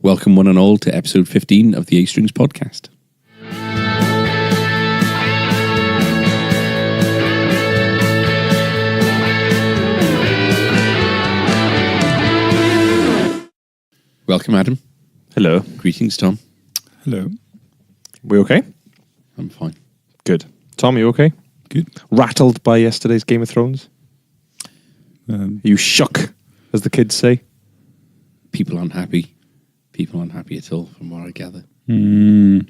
Welcome one and all to episode 15 of the A Strings podcast. Welcome, Adam. Hello. Greetings, Tom. Hello. We okay? I'm fine. Good. Tom, you okay? Good. Rattled by yesterday's Game of Thrones? Are you shook, as the kids say? People unhappy. People unhappy at all, from what I gather. Is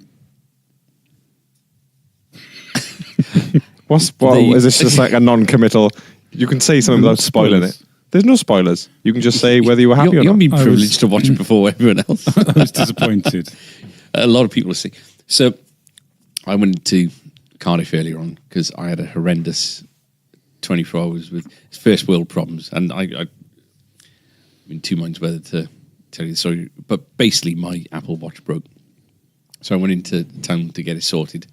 this just like a non-committal? You can say something without spoiling it. There's no spoilers. You can just say whether you were happy or not. You're being privileged to watch it before everyone else. I was disappointed. A lot of people are saying. So I went to Cardiff earlier on because I had a horrendous 24 hours with first world problems, and I'm in two minds whether to tell you the story. But basically, my Apple Watch broke, so I went into town to get it sorted.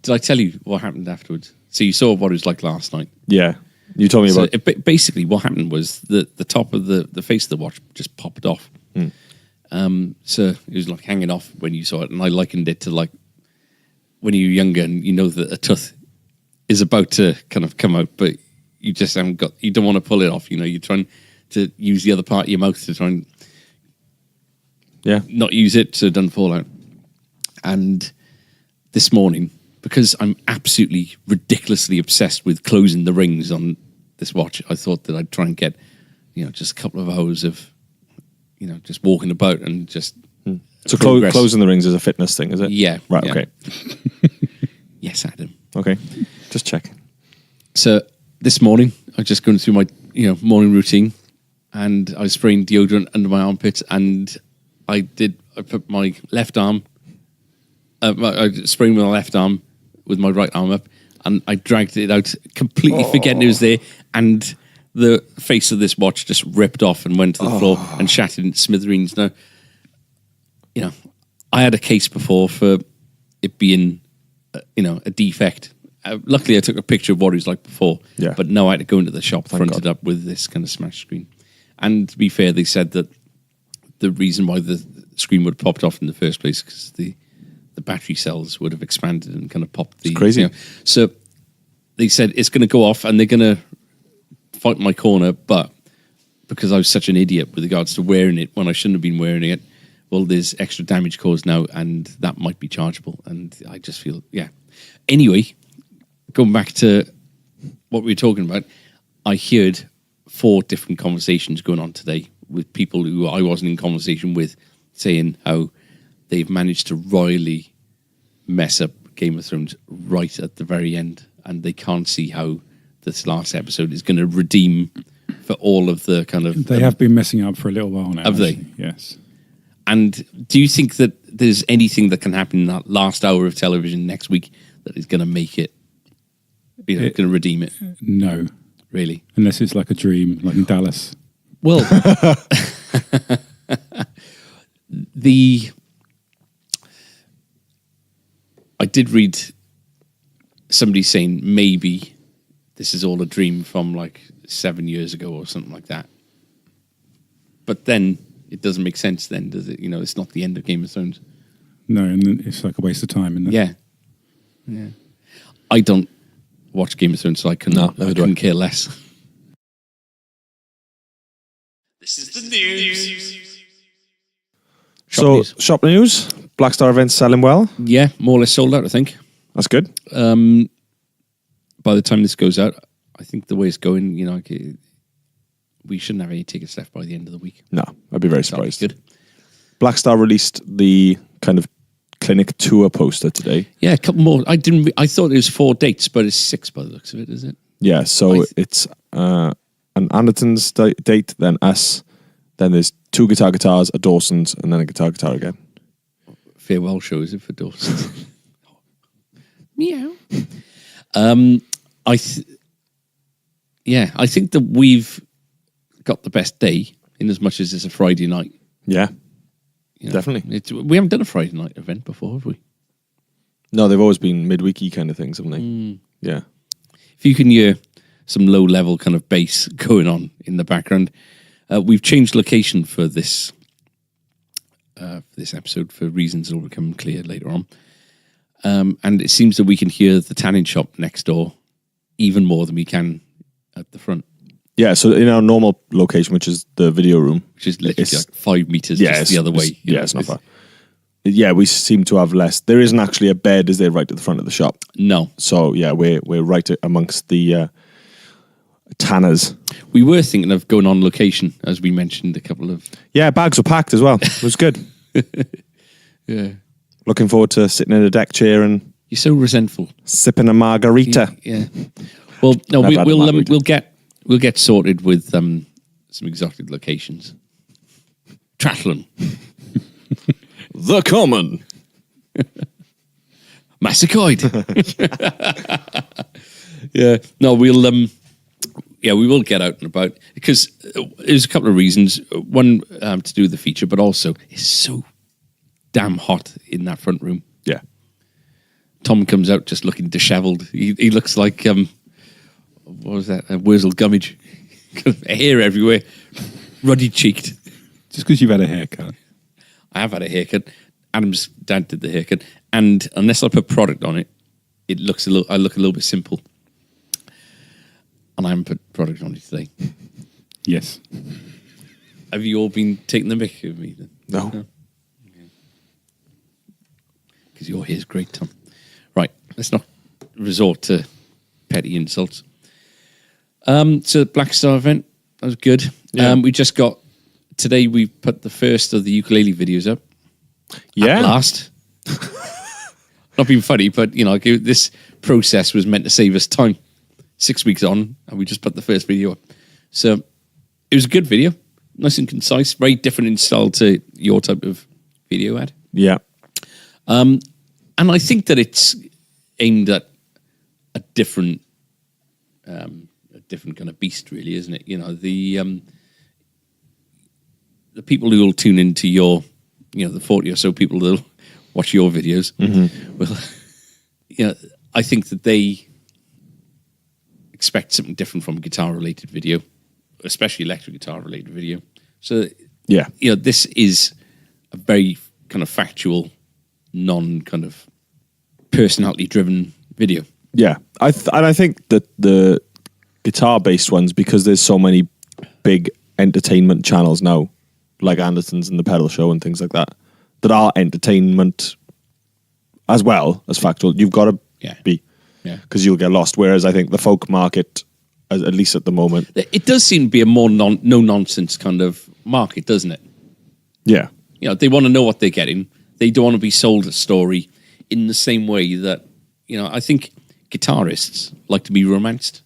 Did I tell you what happened afterwards? So you saw what it was like last night. Yeah, you told me about. Basically, what happened was the top of the face of the watch just popped off. So it was like hanging off when you saw it, and I likened it to like when you're younger and you know that a tooth is about to kind of come out, but you just haven't got. You don't want to pull it off. You know, you're trying to use the other part of your mouth to try and not use it so it doesn't fall out. And this morning, because I'm absolutely ridiculously obsessed with closing the rings on this watch, I thought that I'd try and get, just a couple of hours of, just walking about and just. So closing the rings is a fitness thing, is it? Yeah. Right. Yeah. Okay. Yes, Adam. Okay. Just checking. So this morning, I was just going through my morning routine, and I was spraying deodorant under my armpits, and I put my left arm. I sprayed with my left arm with my right arm up, and I dragged it out, completely forgetting it was there, and the face of this watch just ripped off and went to the floor and shattered into smithereens. Now, I had a case before for it being, a defect. Luckily, I took a picture of what it was like before, but now I had to go into the shop fronted up with this kind of smashed screen. And to be fair, they said that the reason why the screen would have popped off in the first place because the battery cells would have expanded and kind of popped the... It's crazy. So they said it's going to go off and they're going to fight my corner, but because I was such an idiot with regards to wearing it when I shouldn't have been wearing it, well, there's extra damage caused now and that might be chargeable. And I just feel, Anyway, going back to what we were talking about, I heard 4 different conversations going on today with people who I wasn't in conversation with, saying how they've managed to royally mess up Game of Thrones right at the very end, and they can't see how this last episode is going to redeem for all of the kind of... They have been messing up for a little while now. Have they? Yes. And do you think that there's anything that can happen in that last hour of television next week that is going to make it, going to redeem it? No. Really? Unless it's like a dream, like in Dallas. Well, I did read somebody saying maybe this is all a dream from like 7 years ago or something like that. But then it doesn't make sense then, does it? It's not the end of Game of Thrones. No, and then it's like a waste of time. Isn't it? Yeah. I don't watch Game of Thrones, so I couldn't care less. This is the news. Shop news. Black Star events selling well. Yeah, more or less sold out, I think. That's good. By the time this goes out, I think the way it's going, we shouldn't have any tickets left by the end of the week. No, I'd be very surprised. Good. Black Star released the kind of clinic tour poster today. Yeah, a couple more. I thought it was 4 dates, but it's 6 by the looks of it, is it? Yeah, so it's an Anderton's date, then us, then there's 2 guitars, a Dawson's, and then a guitar again. Farewell show, is it, for Dawson's? Meow. I think that we've got the best day in as much as it's a Friday night. Yeah, definitely. We haven't done a Friday night event before, have we? No, they've always been midweeky kind of things, haven't they? Yeah. If you can hear some low-level kind of bass going on in the background, we've changed location for this for this episode for reasons that will become clear later on. And it seems that we can hear the tanning shop next door even more than we can at the front. Yeah, so in our normal location, which is the video room, Which is literally like 5 meters yeah, just the other way. It's not far. Yeah, we seem to have less. There isn't actually a bed, is there, right at the front of the shop? No. So yeah, we're right amongst the tanners. We were thinking of going on location, as we mentioned a couple of... Yeah, bags were packed as well. It was good. Yeah. Looking forward to sitting in a deck chair and You're so resentful. sipping a margarita. Yeah. Well, no, Never had a margarita. we'll get sorted with some exotic locations. Trathlin. The Common. Massacoid. Yeah. No, we will get out and about because there's a couple of reasons. One, to do with the feature, but also it's so damn hot in that front room. Yeah. Tom comes out just looking dishevelled. He looks like what was that? A Wurzel Gummidge. Hair everywhere, ruddy cheeked. Just because you've had a haircut. I have had a haircut. Adam's dad did the haircut, and unless I put product on it, I look a little bit simple. And I haven't put product on it today. Yes. Have you all been taking the mick of me then? No. Because your hair's great, Tom. Right, let's not resort to petty insults. So Black Star event, that was good. Yeah. We just got, today we put the first of the ukulele videos up. Yeah. At last. Not being funny, but, this process was meant to save us time. 6 weeks on, and we just put the first video up. So it was a good video. Nice and concise. Very different in style to your type of video ad. Yeah. And I think that it's aimed at a different kind of beast, really, isn't it? The people who will tune into your, the 40 or so people that will watch your videos, well, I think that they expect something different from a guitar-related video, especially electric guitar-related video. So, Yeah. This is a very kind of factual, non-kind of personality-driven video. Yeah. I think that the guitar-based ones, because there's so many big entertainment channels now, like Anderson's and the Pedal Show and things like that are entertainment as well as factual. You've got to be. Yeah. Because you'll get lost. Whereas I think the folk market, at least at the moment... It does seem to be a more no-nonsense kind of market, doesn't it? Yeah. They want to know what they're getting. They don't want to be sold a story in the same way that, I think guitarists like to be romanced.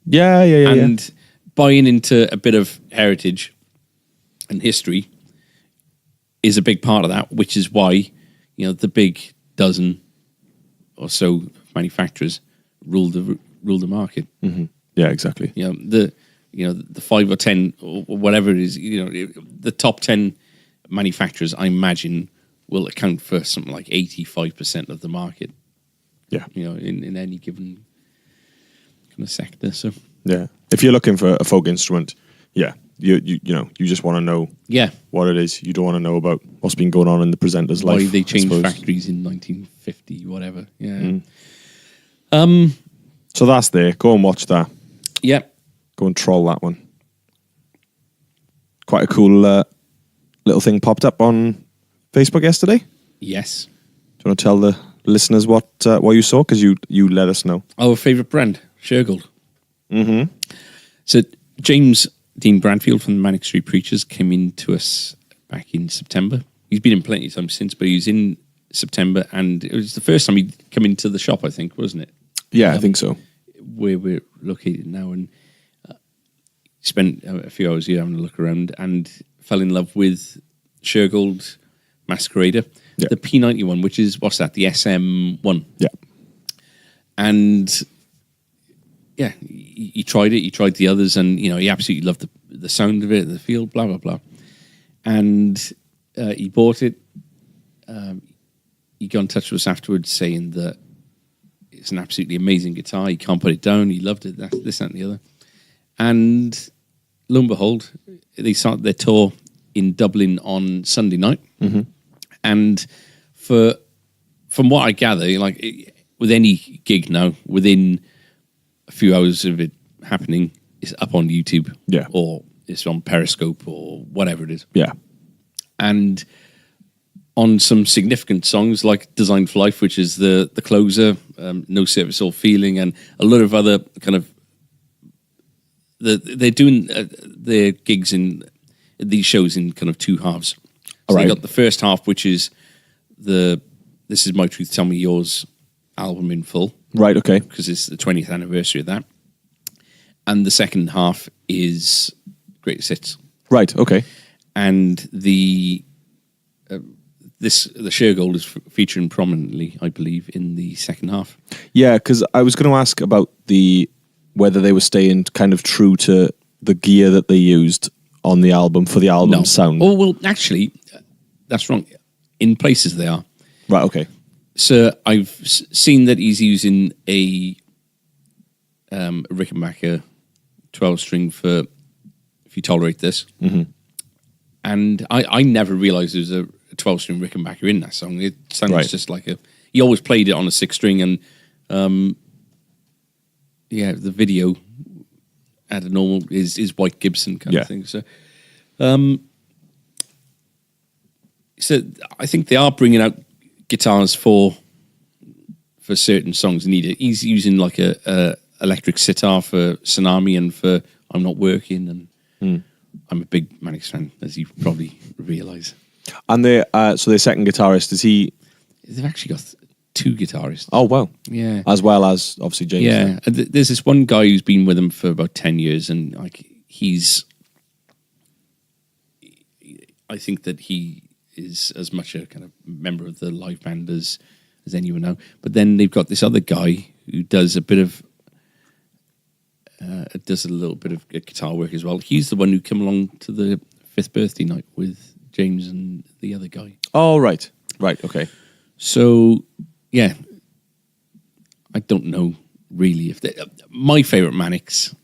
Yeah. And buying into a bit of heritage and history is a big part of that, which is why, the big dozen or so manufacturers rule the market. Mm-hmm. Yeah, exactly. The 5 or 10 or whatever it is, the top 10 manufacturers, I imagine, will account for something like 85% of the market. Yeah. In any given kind of sector. So yeah, if you're looking for a folk instrument, you just want to know what it is. You don't want to know about what's been going on in the presenter's life. Why they changed factories in 1950, whatever. Yeah. So that's there. Go and watch that. Yeah. Go and troll that one. Quite a cool little thing popped up on Facebook yesterday. Yes. Do you want to tell the listeners what you saw? Because you let us know. Our favourite brand, Shergold. Mm-hmm. So James Dean Bradfield from the Manic Street Preachers came in to us back in September. He's been in plenty of times since, but he was in September, and it was the first time he'd come into the shop, I think, wasn't it? Yeah, I think so. Where we're located now, and spent a few hours here having a look around and fell in love with Shergold Masquerader, the P91, which is, what's that, the SM1. Yeah. And yeah, he tried it, he tried the others, and he absolutely loved the sound of it, the feel, blah, blah, blah. And he bought it. He got in touch with us afterwards saying that it's an absolutely amazing guitar. He can't put it down. He loved it. This, that, and the other. And lo and behold, they started their tour in Dublin on Sunday night. And from what I gather, like with any gig now, within a few hours of it happening, it's up on YouTube, Yeah. or it's on Periscope or whatever it is. Yeah. And on some significant songs like Designed for Life, which is the closer, No Service or Feeling, and a lot of other kind of they're doing their gigs in these shows in kind of two halves. So they got the first half, which is the This Is My Truth, Tell Me Yours album in full. Right, okay. Because it's the 20th anniversary of that. And the second half is Greatest Hits. Right, okay. And the Shergold is featuring prominently, I believe, in the second half. Yeah, because I was going to ask about whether they were staying kind of true to the gear that they used on the album for the album sound. Oh, well, actually, that's wrong. In places they are. Right, okay. So I've seen that he's using a Rickenbacker 12-string for If You Tolerate This. Mm-hmm. And I never realised there was a 12-string Rickenbacker in that song. It sounds just like he always played it on a 6-string, and the video at a normal is White Gibson kind of thing. So, so I think they are bringing out guitars for certain songs. He's using like a electric sitar for Tsunami and for I'm Not Working, and I'm a big Mannix fan, as you probably realise. And so their second guitarist, is he? They've actually got two guitarists. Oh, wow. Yeah. As well as, obviously, James. Yeah. And there's this one guy who's been with them for about 10 years, and like I think that he is as much a kind of member of the live band as anyone now. But then they've got this other guy who does a little bit of guitar work as well. He's the one who came along to the 5th birthday night with James and the other guy. Oh, right. Right, okay. So, yeah, I don't know really if my favourite Mannix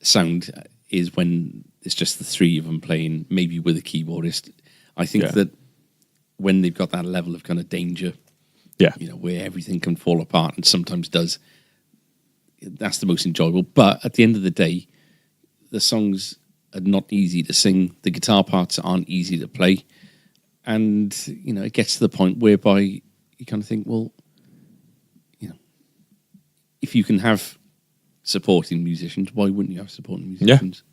sound is when it's just the three of them playing, maybe with a keyboardist. I think that when they've got that level of kind of danger, where everything can fall apart and sometimes does, that's the most enjoyable. But at the end of the day, the songs are not easy to sing. The guitar parts aren't easy to play. And, it gets to the point whereby you kind of think, well, if you can have supporting musicians, why wouldn't you have supporting musicians?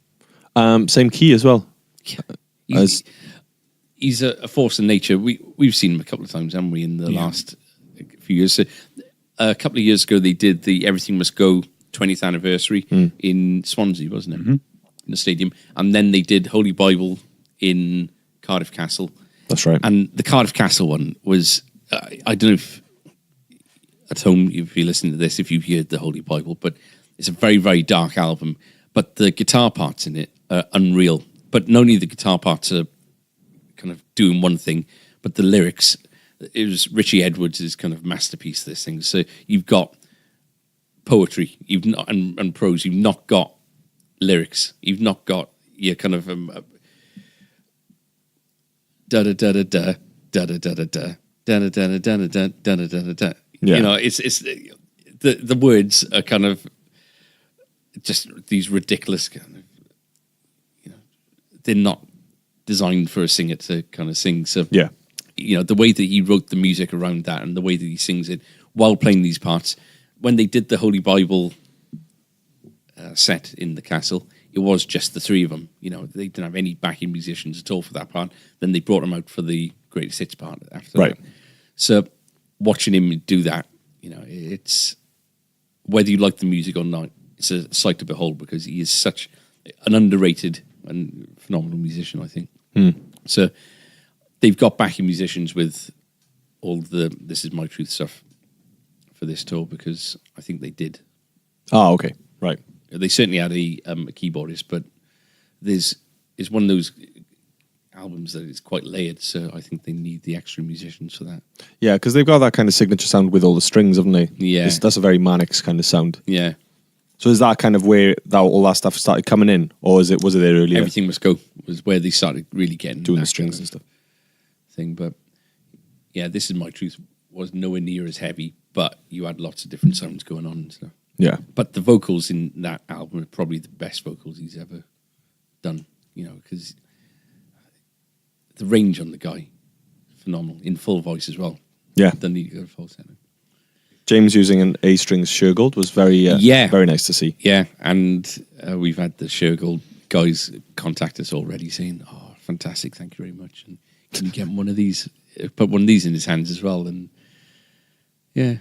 Yeah. Same key as well. Yeah. He's a force of nature. We've seen him a couple of times, haven't we, in the last few years. So, a couple of years ago, they did the Everything Must Go 20th anniversary in Swansea, wasn't it? Mm-hmm. In the stadium. And then they did Holy Bible in Cardiff Castle. That's right. And the Cardiff Castle one was, I don't know if at home, if you're listening to this, if you've heard the Holy Bible, but it's a very, very dark album. But the guitar parts in it are unreal. But not only the guitar parts are kind of doing one thing, but the lyrics, it was Richie Edwards' kind of masterpiece, this thing. So you've got poetry and prose. You've not got lyrics. You've not got your kind of da da da da da da da da da da da da da da da da da da da. It's the words are kind of just these ridiculous kind of, they're not designed for a singer to kind of sing. So the way that he wrote the music around that and the way that he sings it while playing these parts, when they did the Holy Bible set in the castle, it was just the three of them. They didn't have any backing musicians at all for that part. Then they brought him out for the Greatest Hits part after that. So watching him do that, it's, whether you like the music or not, it's a sight to behold, because he is such an underrated and phenomenal musician, I think. So they've got backing musicians with all the This Is My Truth stuff for this tour, because I think they did. Oh, okay. Right. They certainly had a keyboardist, but it's one of those albums that is quite layered, so I think they need the extra musicians for that. Yeah, because they've got that kind of signature sound with all the strings, haven't they? Yeah. That's a very Mannix kind of sound. Yeah. So is that kind of where all that stuff started coming in, or was it there earlier? Everything Must Go was where they started really getting doing the strings and stuff. thing. But yeah, This Is My Truth was nowhere near as heavy, but you had lots of different sounds going on and stuff. Yeah. But the vocals in that album are probably the best vocals he's ever done, because the range on the guy, phenomenal, in full voice as well. Yeah. Doesn't need to go falsetto. James using an A-strings Shergold was very nice to see. Yeah, and we've had the Shergold guys contact us already saying, "Oh, fantastic, thank you very much. And can you get one of these, put one of these in his hands as well?" And yeah,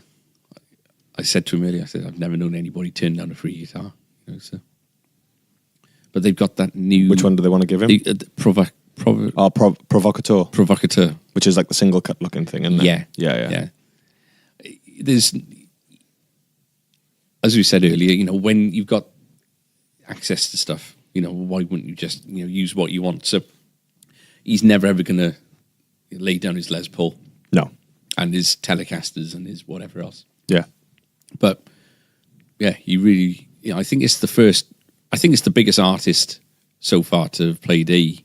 I said to him earlier, I said, I've never known anybody turn down a free guitar. So. But they've got that new... Which one do they want to give him? The Provocateur. Provocateur. Which is like the single cut looking thing, isn't it? Yeah. There's, as we said earlier, when you've got access to stuff, why wouldn't you just, use what you want? So he's never ever going to lay down his Les Paul. No. And his Telecasters and his whatever else. Yeah. But yeah, you really, I think it's the biggest artist so far to have played a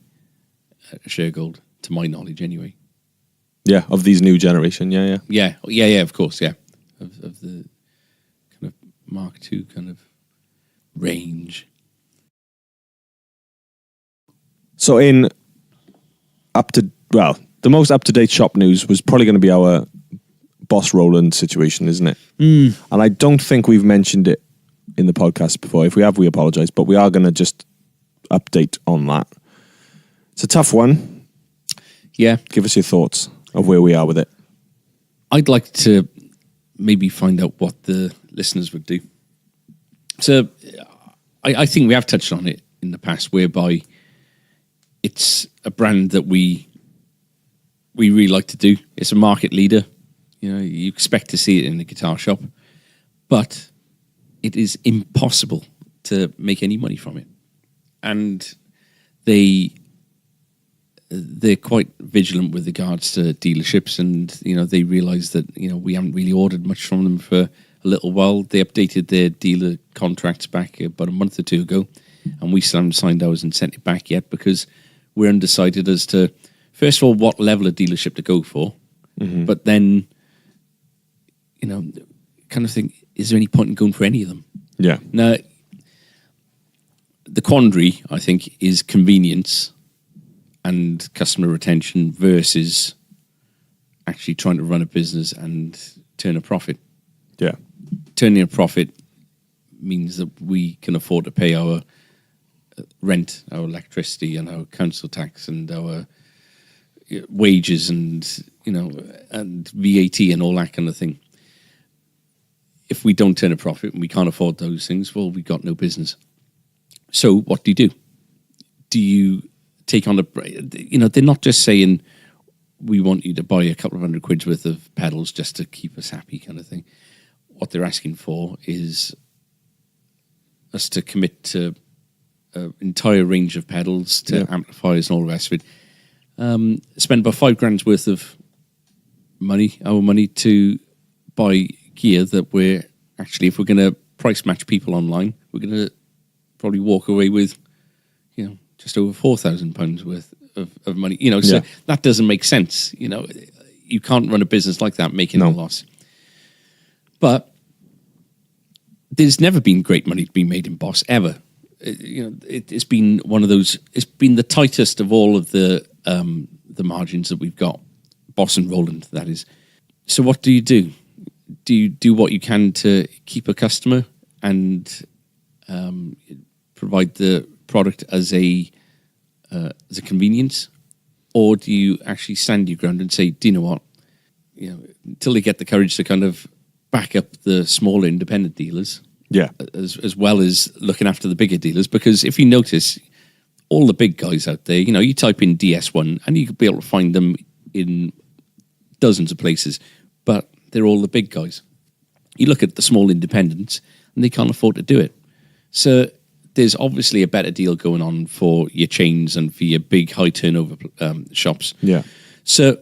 Shergold, to my knowledge anyway. Yeah, of these new generation, yeah. Yeah, of course, yeah. Of the kind of Mark II kind of range. So the most up-to-date shop news was probably going to be our Boss Roland situation, isn't it? And I don't think we've mentioned it in the podcast before. If we have, we apologise, but we are going to just update on that. It's a tough one. Yeah. Give us your thoughts of where we are with it. I'd like to maybe find out what the listeners would do. So I think we have touched on it in the past, whereby it's a brand that we really like to do. It's a market leader. You expect to see it in the guitar shop, but it is impossible to make any money from it. And they're quite vigilant with regards to dealerships, and they realise that we haven't really ordered much from them for a little while. They updated their dealer contracts back about a month or two ago, and we still haven't signed ours and sent it back yet because we're undecided as to, first of all, what level of dealership to go for, but then kind of think, is there any point in going for any of them? Yeah. Now, the quandary, I think, is convenience and customer retention versus actually trying to run a business and turn a profit. Yeah. Turning a profit means that we can afford to pay our rent, our electricity, and our council tax, and our wages, and and VAT and all that kind of thing. If we don't turn a profit and we can't afford those things, well, we've got no business. So what do you do? Do you take on they're not just saying, we want you to buy a couple of £100 worth of pedals just to keep us happy kind of thing. What they're asking for is us to commit to an entire range of pedals, to amplifiers and all the rest of it. Spend about £5,000 worth of our money to buy gear that we're actually, if we're going to price match people online, we're going to probably walk away with, just over £4,000 worth of money. So that doesn't make sense. You can't run a business like that making a loss. But there's never been great money to be made in Boss ever. It's been one of those. It's been the tightest of all of the margins that we've got. Boss and Roland, that is. So what do you do? Do you do what you can to keep a customer and provide the product as a convenience, or do you actually stand your ground and say, do you know what? Until they get the courage to kind of back up the smaller independent dealers, as well as looking after the bigger dealers. Because if you notice, all the big guys out there, you type in DS1 and you could be able to find them in dozens of places, but they're all the big guys. You look at the small independents and they can't afford to do it. So there's obviously a better deal going on for your chains and for your big high turnover shops. Yeah. So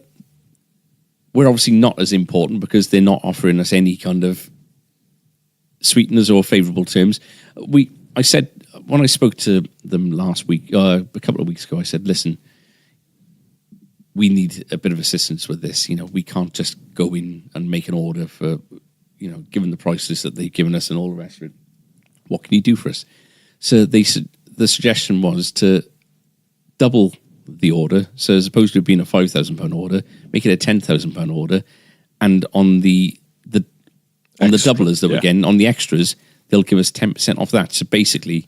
we're obviously not as important because they're not offering us any kind of sweeteners or favourable terms. I said, when I spoke to them last week, a couple of weeks ago, I said, listen, we need a bit of assistance with this. We can't just go in and make an order for, given the prices that they've given us and all the rest of it. What can you do for us? So the suggestion was to double the order. So as opposed to it being a £5,000 order, make it a £10,000 order. And on the doublers that we're getting, on the extras, they'll give us 10% off that. So basically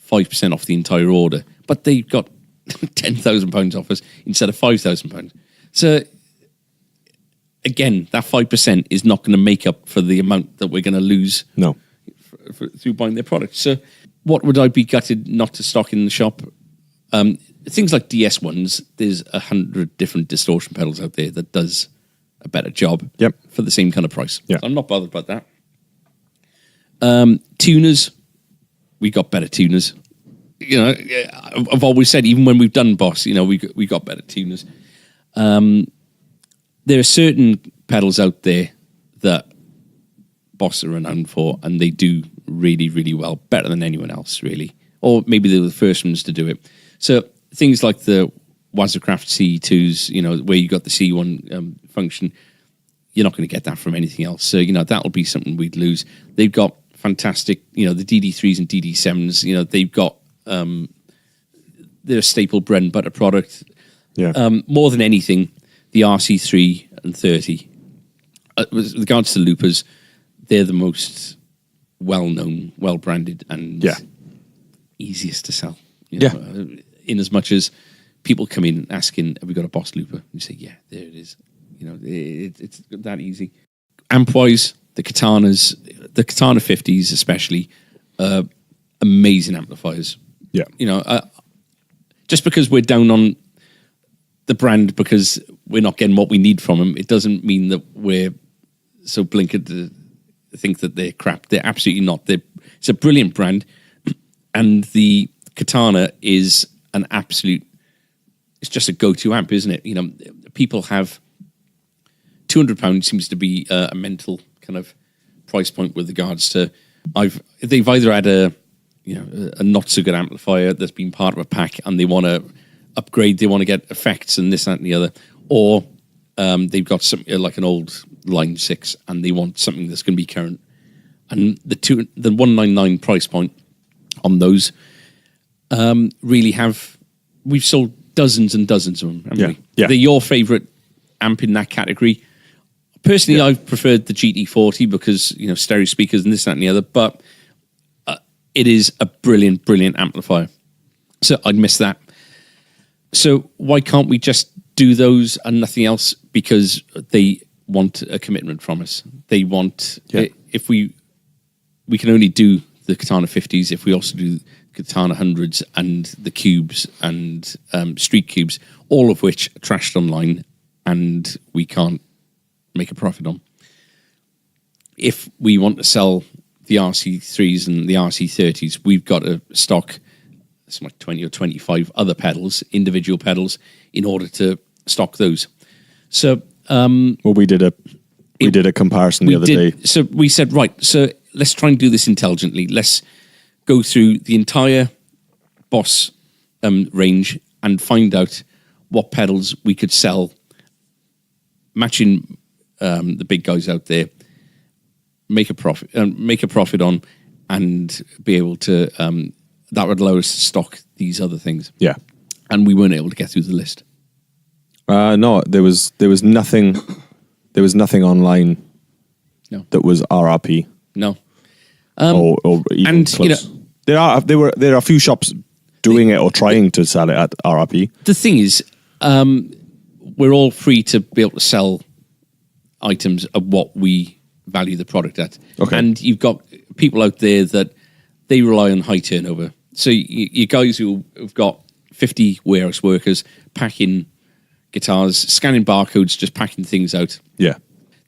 5% off the entire order. But they've got £10,000 off us instead of £5,000. So again, that 5% is not going to make up for the amount that we're going to lose. No. Through buying their product. So what would I be gutted not to stock in the shop? Things like DS ones, there's 100 different distortion pedals out there that does a better job for the same kind of price. Yeah. So I'm not bothered about that. Tuners, we got better tuners. I've always said, even when we've done Boss, we got better tuners. There are certain pedals out there that Boss are renowned for, and they do really, really well, better than anyone else, really. Or maybe they were the first ones to do it. So things like the Wazacraft C2s, where you got the C1 function, you're not going to get that from anything else. So, that'll be something we'd lose. They've got fantastic, the DD3s and DD7s, they've got, they're a staple bread and butter product. Yeah. More than anything, the RC3 and 30. With regards to loopers, they're the most well-known, well-branded, and easiest to sell. In as much as people come in asking, have we got a Boss looper? You say, yeah, there it is. It's that easy. Amp-wise, the Katana 50s especially, amazing amplifiers. Yeah. Just because we're down on the brand because we're not getting what we need from them, it doesn't mean that we're so blinkered to think that they're crap. They're absolutely not. It's a brilliant brand, and the Katana is an absolute. It's just a go-to amp, isn't it? People have £200 seems to be a mental kind of price point with regards to. They've either had a not so good amplifier that's been part of a pack, and they want to upgrade. They want to get effects and this, that, and the other, or they've got something like an old Line 6 and they want something that's going to be current. And the 199 price point on those really we've sold dozens and dozens of them, haven't we? Yeah. They're your favourite amp in that category. Personally, I've preferred the GT40 because, stereo speakers and this, that, and the other, but it is a brilliant, brilliant amplifier. So I'd miss that. So why can't we just do those and nothing else? Because they want a commitment from us. They want, if we can only do the Katana 50s if we also do Katana 100s and the cubes and street cubes, all of which are trashed online and we can't make a profit on. If we want to sell the RC3s and the RC30s, we've got to stock some like 20 or 25 other pedals, individual pedals, in order to stock those. So, we did a comparison the other day. So we said, right, so let's try and do this intelligently. Let's go through the entire Boss range and find out what pedals we could sell, matching the big guys out there, make a profit on, and be able to. That would allow us to stock these other things. Yeah, and we weren't able to get through the list. No, there was nothing. There was nothing online. No. That was RRP. No. Or even and close. There are a few shops doing it or trying to sell it at RRP. The thing is, we're all free to be able to sell items of what we value the product at. Okay. And you've got people out there that they rely on high turnover. So you guys who have got 50 warehouse workers packing guitars, scanning barcodes, just packing things out. Yeah.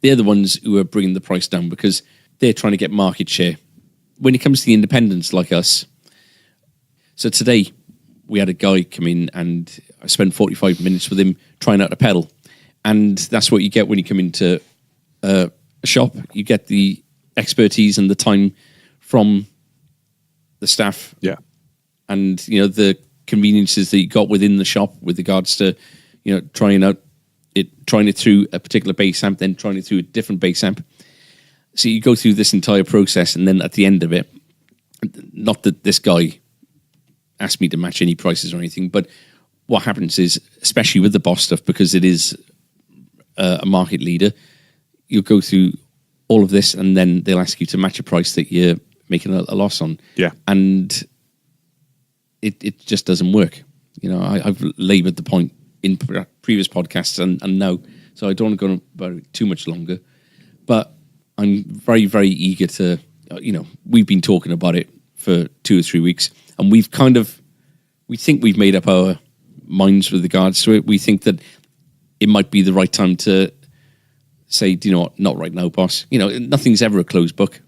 They're the ones who are bringing the price down because they're trying to get market share. When it comes to the independents like us, so today we had a guy come in and I spent 45 minutes with him trying out a pedal. And that's what you get when you come into a shop. You get the expertise and the time from the staff. Yeah. And, the conveniences that you got within the shop with regards to, trying it through a particular bass amp, then trying it through a different bass amp. So you go through this entire process, and then at the end of it, not that this guy asked me to match any prices or anything, but what happens is, especially with the Boss stuff, because it is a market leader, you'll go through all of this, and then they'll ask you to match a price that you're making a loss on. Yeah. And it just doesn't work. I've laboured the point in previous podcasts and now, so I don't want to go on about it too much longer. But I'm very, very eager to, we've been talking about it for 2 or 3 weeks, and we think we've made up our minds with regards to it. We think that it might be the right time to say, do you know what, not right now, boss. Nothing's ever a closed book.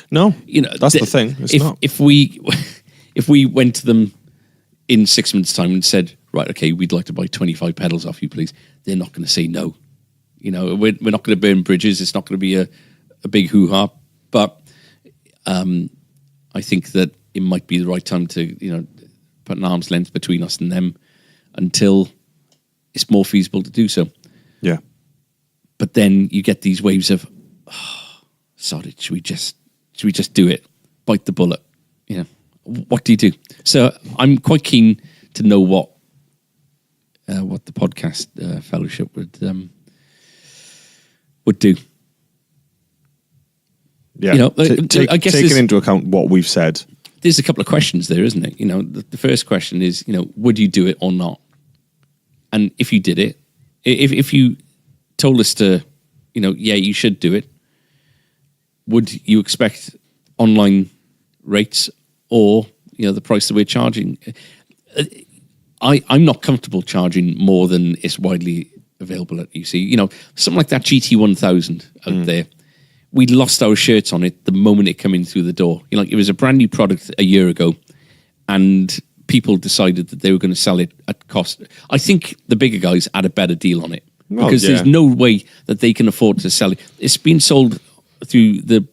No, that's the thing. It's not. If we went to them in 6 months' time and said, right, okay, we'd like to buy 25 pedals off you, please, they're not going to say no. We're not going to burn bridges. It's not going to be a big hoo-ha. But I think that it might be the right time to, put an arm's length between us and them until it's more feasible to do so. Yeah. But then you get these waves of, sod it, should we just do it? Bite the bullet. What do you do? So I'm quite keen to know what the podcast fellowship would do. Yeah. I guess taking into account what we've said, there's a couple of questions there, isn't it? The first question is, would you do it or not? And if you did it, if you told us to, yeah, you should do it, would you expect online rates or, the price that we're charging? I'm not comfortable charging more than is widely available at UC. Something like that GT1000 out there. We lost our shirts on it the moment it came in through the door. It was a brand new product a year ago, and people decided that they were going to sell it at cost. I think the bigger guys had a better deal on it because there's no way that they can afford to sell it. It's been sold through the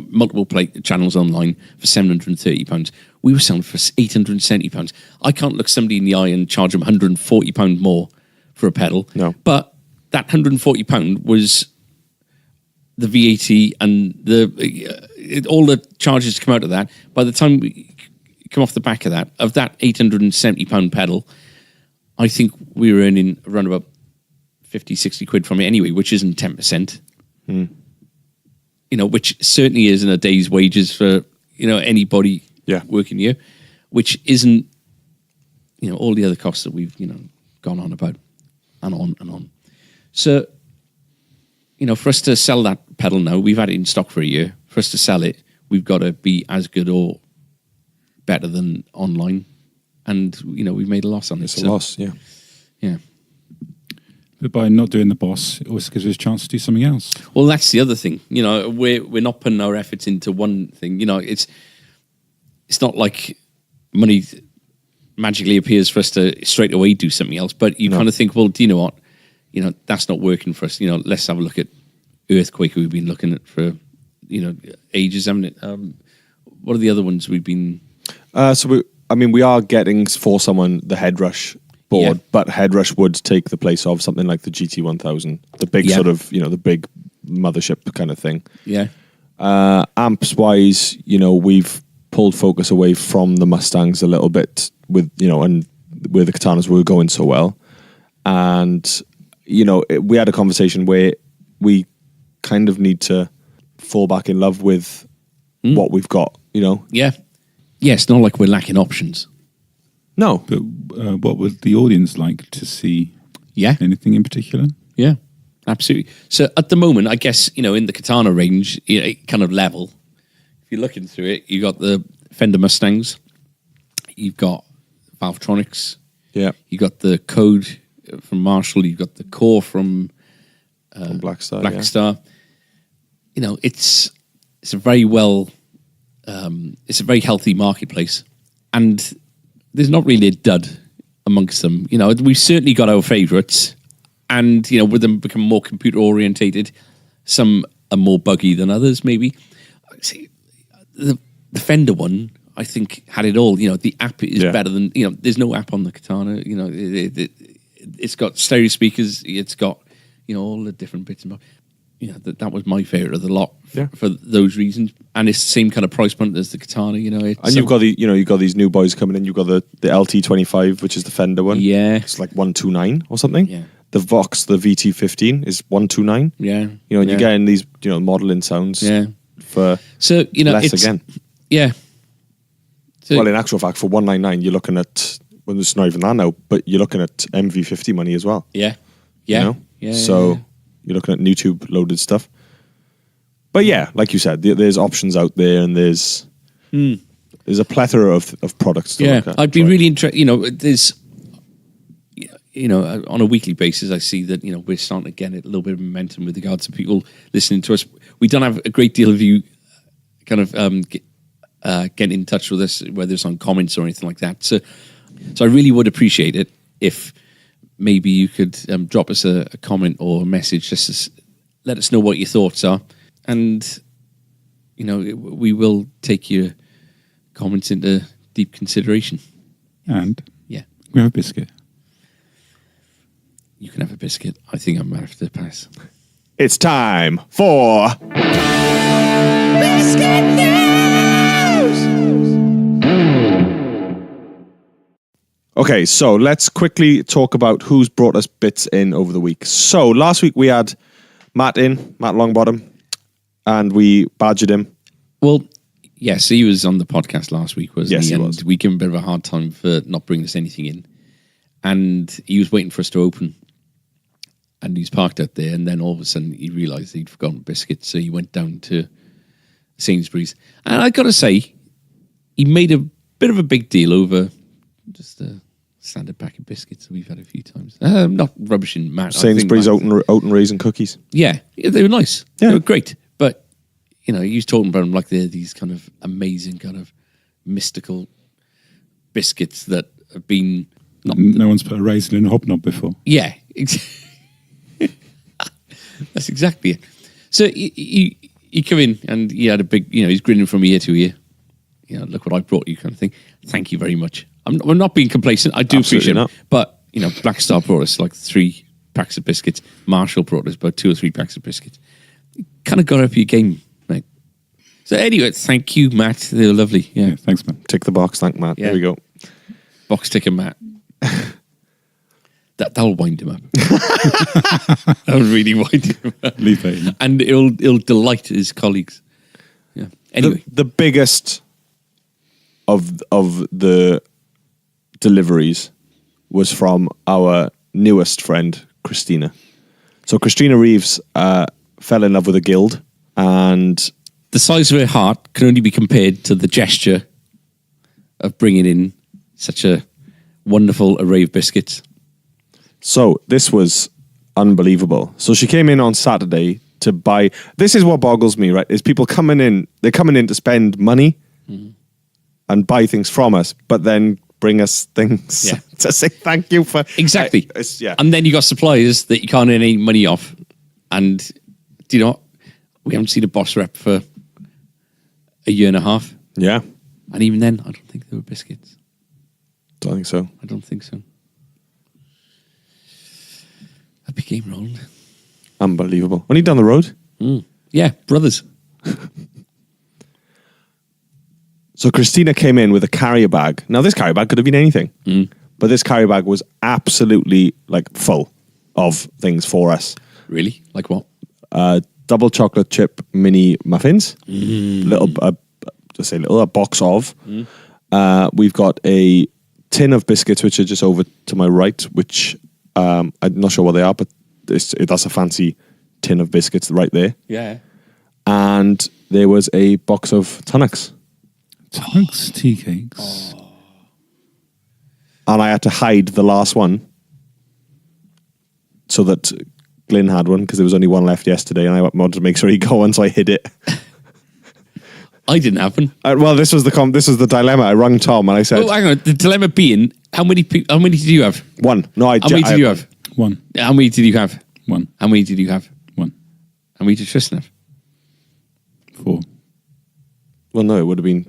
multiple plate channels online for £730. We were selling for £870. I can't look somebody in the eye and charge them £140 more for a pedal. No, but that £140 was the VAT and all the charges to come out of that. By the time we come off the back of that £870 pedal, I think we were earning around about 50, 60 quid from it anyway, which isn't 10%. Which certainly isn't a day's wages for, anybody working here, which isn't, all the other costs that we've, gone on about and on and on. So, for us to sell that pedal now, we've had it in stock for a year. For us to sell it, we've got to be as good or better than online. And, we've made a loss on it. It's a loss, yeah. Yeah. But by not doing the Boss, it also gives us a chance to do something else. Well, that's the other thing. We're not putting our efforts into one thing. It's not like money magically appears for us to straight away do something else. But you kind of think, well, do you know what? That's not working for us. Let's have a look at Earthquake. We've been looking at for ages, haven't it? What are the other ones we've been? We are getting for someone the Headrush board, but Headrush would take the place of something like the GT1000, the big sort of, the big mothership kind of thing. Yeah. Amps wise, we've pulled focus away from the Mustangs a little bit with, and where the Katanas were going so well. And, we had a conversation where we kind of need to fall back in love with what we've got, Yeah. Yeah, it's not like we're lacking options. No. But what would the audience like to see? Yeah. Anything in particular? Yeah, absolutely. So at the moment, I guess, in the Katana range, kind of level, if you're looking through it, you've got the Fender Mustangs, you've got Valvetronics, you've got the Code from Marshall, you've got the Core from Blackstar. It's a very it's a very healthy marketplace, and there's not really a dud amongst them. We've certainly got our favourites, and with them become more computer orientated, some are more buggy than others. Maybe see, the Fender one, I think, had it all. The app is better than there's no app on the Katana. it's got stereo speakers. It's got, all the different bits and bobs. That was my favorite of the lot for those reasons. And it's the same kind of price point as the Katana. And you've got you've got these new boys coming in. You've got the LT25, which is the Fender one. Yeah, it's like 129 or something. Yeah. The Vox, the VT15 is 129. Yeah, and you're getting these modeling sounds. Yeah. For less again. Yeah. So, well, in actual fact, for 199, you're looking at it's not even that now, but you're looking at MV50 money as well. Yeah. Yeah. So you're looking at new tube loaded stuff. But yeah, like you said, there's options out there, and there's a plethora of products to look at. I'd be really interested. There's on a weekly basis, I see that we're starting to get a little bit of momentum with regards to people listening to us. We don't have a great deal of you kind of get in touch with us, whether it's on comments or anything like that. So I really would appreciate it if maybe you could drop us a comment or a message just to let us know what your thoughts are. And, we will take your comments into deep consideration. And yeah, we have a biscuit. You can have a biscuit. I think I'm going to have to pass. It's time for Biscuit News! Okay, so let's quickly talk about who's brought us bits in over the week. So last week we had Matt Longbottom, and we badgered him. Well, yes, he was on the podcast last week, wasn't he? Yes, he was. We gave him a bit of a hard time for not bringing us anything in. And he was waiting for us to open. And he's parked out there, and then all of a sudden he realised he'd forgotten biscuits, so he went down to Sainsbury's. And I got to say, he made a bit of a big deal over just a standard pack of biscuits that we've had a few times. Not rubbishing Matt. Sainsbury's oat and raisin cookies. Yeah, they were nice. Yeah. They were great. But, he was talking about them like they're these kind of amazing, kind of mystical biscuits that have been... No one's put a raisin in a hobnob before. Yeah, that's exactly it. So you come in and he had a big, he's grinning from ear to ear. Look what I brought you, kind of thing. Thank you very much. I'm not being complacent. I do Absolutely appreciate not. it. But Black Star brought us like 3 packs of biscuits. Marshall brought us about 2 or 3 packs of biscuits. Kind of got up your game, mate. So anyway, thank you, Matt. They were lovely. Yeah, thanks, man. Tick the box, thank Matt. Yeah. There we go. Box ticker, Matt. That'll wind him up. That'll really wind him up. Leave that in. And it'll delight his colleagues. Yeah. Anyway, The biggest of the deliveries was from our newest friend, Christina. So Christina Reeves fell in love with a guild, and the size of her heart can only be compared to the gesture of bringing in such a wonderful array of biscuits. so this was unbelievable. So she came in on Saturday to buy. This is what boggles me, right? Is people coming in? They're coming in to spend money and buy things from us, but then bring us things to say thank you for. Exactly. Yeah. And then you got suppliers that you can't earn any money off. And do you know what? We haven't seen a boss rep for a year and a half. Yeah. And even then, I don't think there were biscuits. Don't think so. I don't think so. A big game, Roland. Unbelievable. Only down the road. Yeah, brothers. So Christina came in with a carrier bag. Now this carrier bag could have been anything, but this carrier bag was absolutely like full of things for us. Really? Like what? Double chocolate chip mini muffins. Little, just say little, a box of. We've got a tin of biscuits, which are just over to my right, which I'm not sure what they are, but that's a fancy tin of biscuits right there. Yeah. And there was a box of Tunnocks. Tunnocks tea cakes. And I had to hide the last one so that Glyn had one, because there was only one left yesterday, and I wanted to make sure he got one, so I hid it. I didn't have one. Well, this was the dilemma. I rung Tom and I said, Oh, hang on. The dilemma being, how many did you have? one. No, How many did you have? One. How many did you have? One. How many did you have? One. How many did Tristan have? 4. Well, no, it would have been,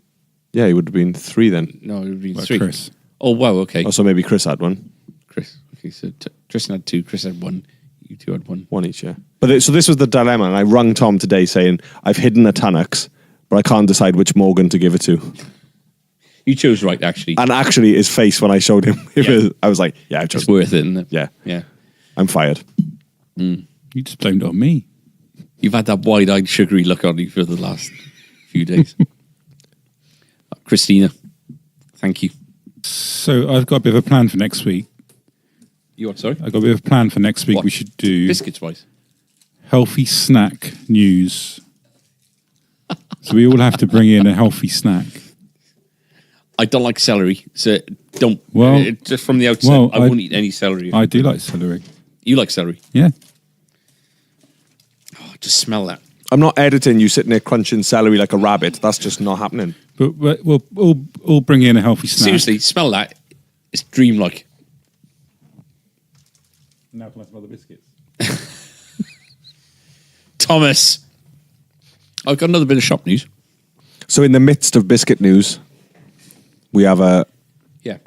it would have been 3 then. No, it would be Well, 3. Chris. Oh, wow, okay. Oh, so maybe Chris had one. Chris. Okay, so Tristan had 2, Chris had 1, you 2 had 1. One each, yeah. But so this was the dilemma, and I rung Tom today saying, I've hidden a Tannux, but I can't decide which Morgan to give it to. You chose right, actually. And actually, his face when I showed him, I was like, yeah, I've It's chosen. worth it, isn't it? Yeah. Yeah. I'm fired. You just blamed it on me. You've had that wide-eyed, sugary look on you for the last few days. Christina, thank you. So I've got a bit of a plan for next week. You what, sorry? I've got a bit of a plan for next week. What? We should do Biscuits-wise. healthy snack news. So we all have to bring in a healthy snack. I don't like celery, so don't. Well- just from the outset, well, I won't eat any celery. I do like celery. You like celery? Yeah. Oh, just smell that. I'm not editing you sitting there crunching celery like a rabbit. That's just not happening. But we'll all bring in a healthy snack. Seriously, smell that. It's dreamlike. Now can I smell the biscuits? Thomas, I've got another bit of shop news. So in the midst of biscuit news, we have a Yeah.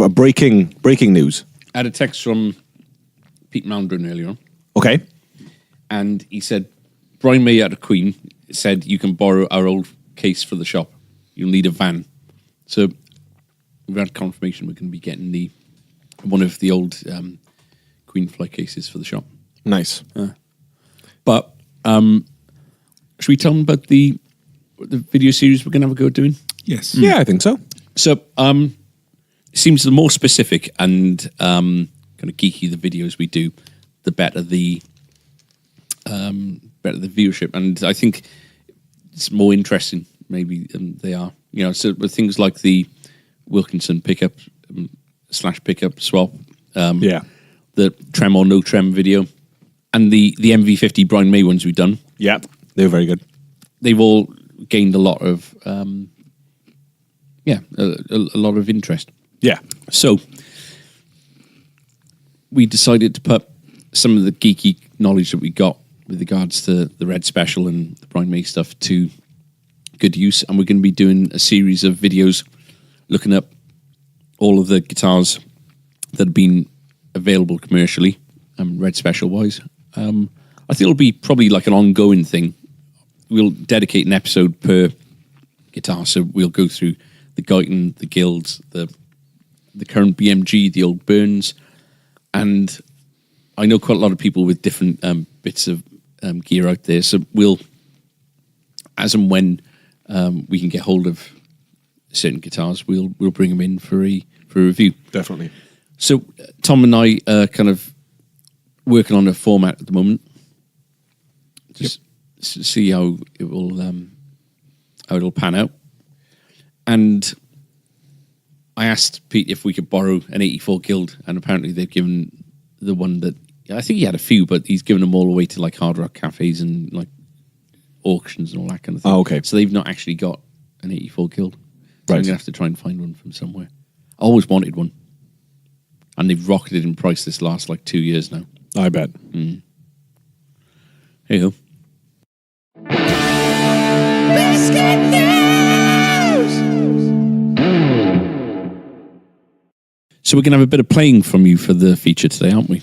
breaking news. I had a text from Pete Moundrin earlier on, Okay. and he said, Brian May at the Queen said you can borrow our old case for the shop. You'll need a van. So we've had confirmation we're going to be getting one of the old Queen fly cases for the shop. Nice. But should we tell them about the video series we're going to have a go at doing? Yes. Yeah, I think so. So it seems the more specific and kind of geeky the videos we do, the better the viewership, and I think it's more interesting maybe than they are. You know, so with things like the Wilkinson pickup / pickup swap, Yeah. the trem or no trem video, and the MV50 Brian May ones we've done. Yeah. They were very good. They've all gained a lot of a lot of interest. Yeah. So we decided to put some of the geeky knowledge that we got with regards to the Red Special and the Brian May stuff to good use, and we're going to be doing a series of videos looking up all of the guitars that have been available commercially, Red Special wise. I think it'll be probably like an ongoing thing. We'll dedicate an episode per guitar, so we'll go through the Guyton, the Guilds, the current BMG, the old Burns, and I know quite a lot of people with different bits of gear out there. So we'll, as and when we can get hold of certain guitars, we'll bring them in for a review. Definitely. So Tom and I are kind of working on a format at the moment. Just see how it'll pan out. And I asked Pete if we could borrow an 84 Guild, and apparently they've given the one that I think he had a few, but he's given them all away to like hard rock cafes and like auctions and all that kind of thing. Oh, okay. So they've not actually got an 84 Guild. So Right. I'm gonna have to try and find one from somewhere. I always wanted one, and they've rocketed in price this last like 2 years now. I bet. Hey ho. Biscuit News! So we're gonna have a bit of playing from you for the feature today, aren't we?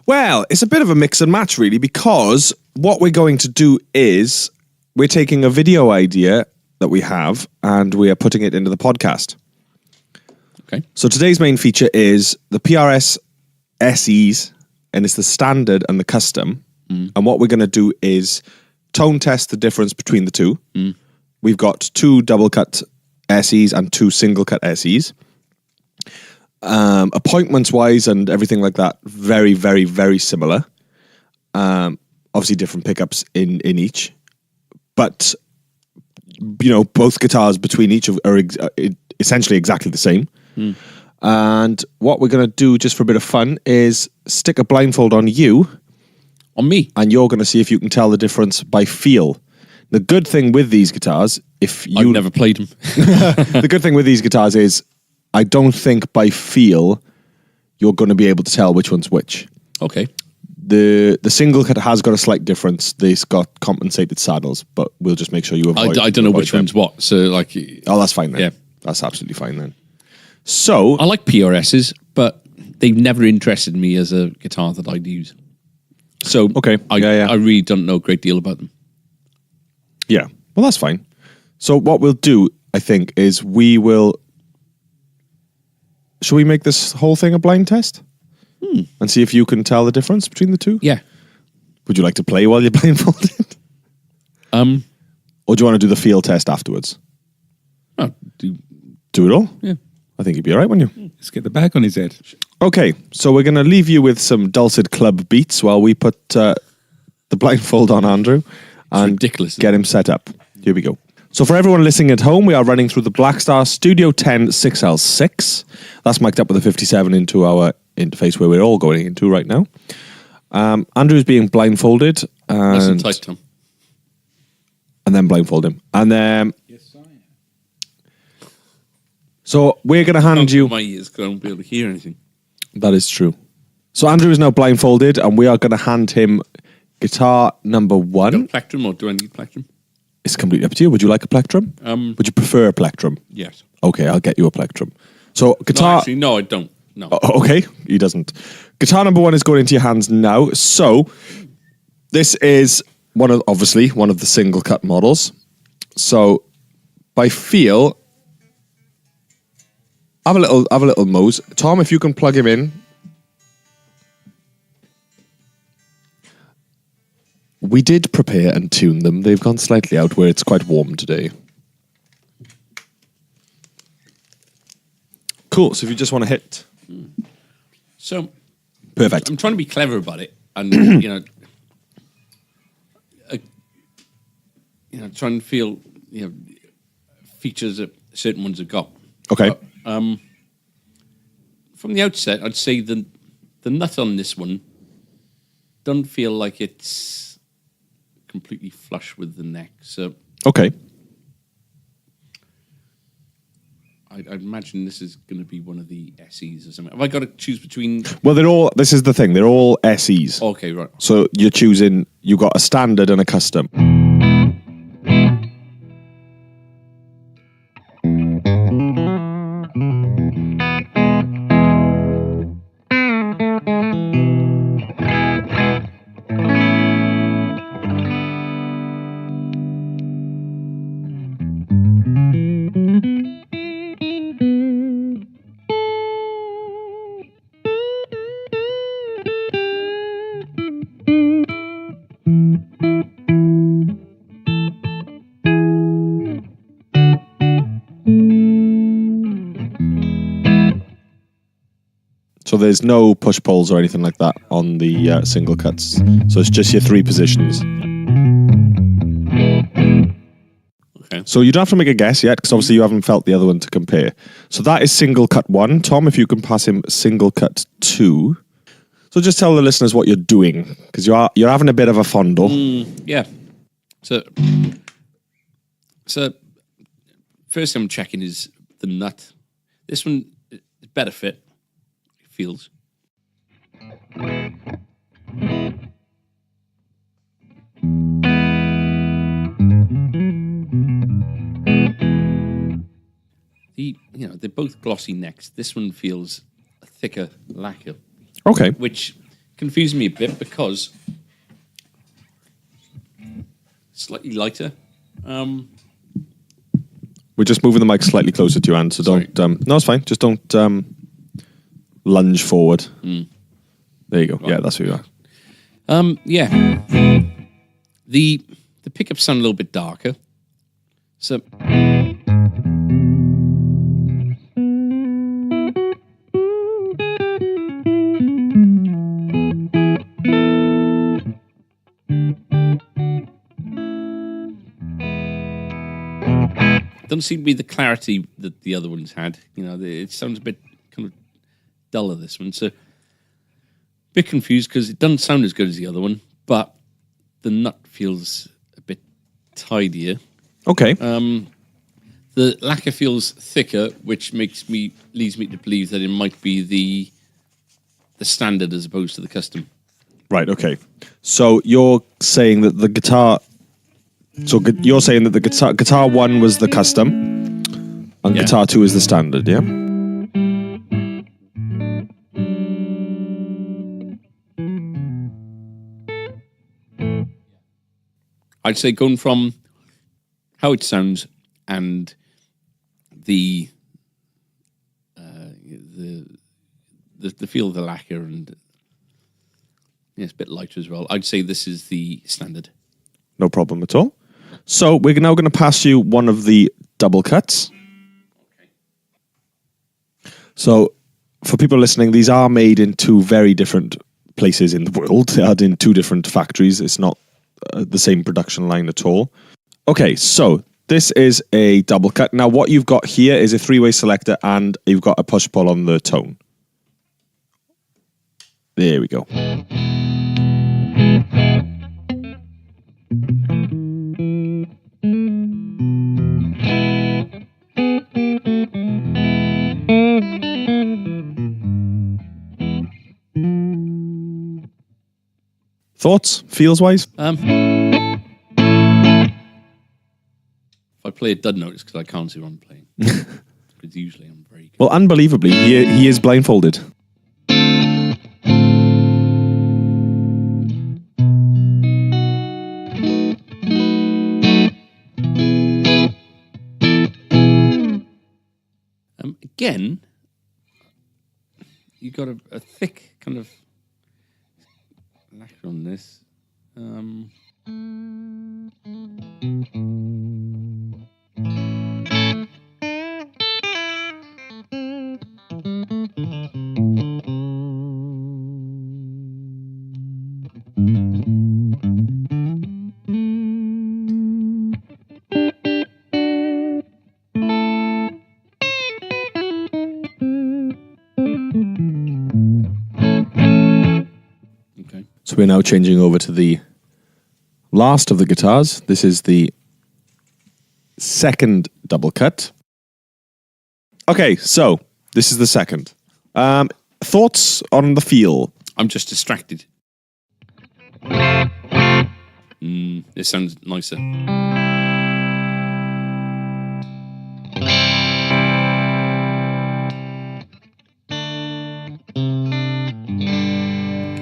Well, it's a bit of a mix and match, really, because what we're going to do is we're taking a video idea that we have and we are putting it into the podcast. Okay. So today's main feature is the PRS SEs, and it's the standard and the custom. And what we're going to do is tone test the difference between the two. We've got 2 double cut SEs and 2 single cut SEs. Appointments wise and everything like that, very, very, very similar. Obviously different pickups in each, but you know, both guitars between each are essentially exactly the same. And what we're going to do just for a bit of fun is stick a blindfold on you, On me. and you're going to see if you can tell the difference by feel. The good thing with these guitars, if I've you never played them. the good thing with these guitars is I don't think by feel you're going to be able to tell which one's which. Okay. The single cut has got a slight difference. They've got compensated saddles, but we'll just make sure you avoid. I don't know avoid which them. one's what. So like, Oh, that's fine then. Yeah. That's absolutely fine then. So I like PRSs, but they've never interested me as a guitar that I'd use. So Okay. I really don't know a great deal about them. Yeah. Well, that's fine. So what we'll do, I think, is shall we make this whole thing a blind test? And see if you can tell the difference between the two? Yeah. Would you like to play while you're blindfolded? Or do you want to do the field test afterwards? Oh, Do it all? yeah. I think you'd be all right, wouldn't you? Let's get the bag on his head. Okay, so we're going to leave you with some dulcet club beats while we put the blindfold on Andrew and ridiculous. get him set up. Here we go. So for everyone listening at home, we are running through the Blackstar Studio 10 6L6. That's mic'd up with a 57 into our interface where we're all going into right now. Andrew's being blindfolded. Nice and And, tight, Tom. and then blindfold him. And then... Yes, I am. So we're going to hand you... My ears, 'cause I won't be able to hear anything. That is true. So Andrew is now blindfolded, and we are going to hand him guitar number Got a one. plectrum, or do I need plectrum? It's completely up to you. Would you like a plectrum? Would you prefer a plectrum? Yes. Okay, I'll get you a plectrum. So No, guitar... actually, no, I don't. No. Okay, he doesn't. Guitar number one is going into your hands now. So this is obviously one of the single cut models. So by feel, have a little Mose. Tom, if you can plug him in. We did prepare and tune them. They've gone slightly out where it's quite warm today. Cool. So if you just want to hit. So Perfect. I'm trying to be clever about it, and trying to feel features that certain ones have got. Okay. But, from the outset, I'd say the nut on this one don't feel like it's completely flush with the neck. So Okay. I'd imagine this is going to be one of the SEs or something. Have I got to choose between? Well, this is the thing. They're all SEs. Okay, right. So you're choosing, you've got a standard and a custom. So there's no push pulls or anything like that on the single cuts. So it's just your three positions. Okay. So you don't have to make a guess yet, because obviously you haven't felt the other one to compare. So that is single cut one. Tom, if you can pass him single cut two. So just tell the listeners what you're doing, because you're having a bit of a fondle. Yeah. So first thing I'm checking is the nut. This one is better fit. It feels. They're both glossy necks. This one feels a thicker lacquer, Okay. which confused me a bit because slightly lighter. We're just moving the mic slightly closer to your hand, so Sorry. don't... no, it's fine. Just don't lunge forward. There you go. Yeah, that's who you are. Yeah. The pickups sound a little bit darker. So doesn't seem to be the clarity that the other ones had. It sounds a bit kind of duller, this one. So bit confused because it doesn't sound as good as the other one, but the nut feels a bit tidier. Okay. The lacquer feels thicker, which leads me to believe that it might be the standard as opposed to the custom. Right, okay. So you're saying that the guitar... So you're saying that the guitar one was the custom, and Yeah. guitar two is the standard, yeah? I'd say going from how it sounds and the feel of the lacquer, and it's a bit lighter as well. I'd say this is the standard. No problem at all. So we're now going to pass you one of the double cuts. So for people listening, these are made in two very different places in the world. They are in two different factories. It's not the same production line at all. Okay, so this is a double cut. Now what you've got here is a three-way selector, and you've got a push-pull on the tone. There we go. Thoughts, feels-wise? If I play a dud note, it's because I can't see what I'm playing. Because usually I'm very good. Well, unbelievably, he is blindfolded. Again, you got a thick kind of lacquer on this. Okay. So we're now changing over to the last of the guitars. This is the second double cut. Okay, so this is the second. Thoughts on the feel? I'm just distracted. This sounds nicer.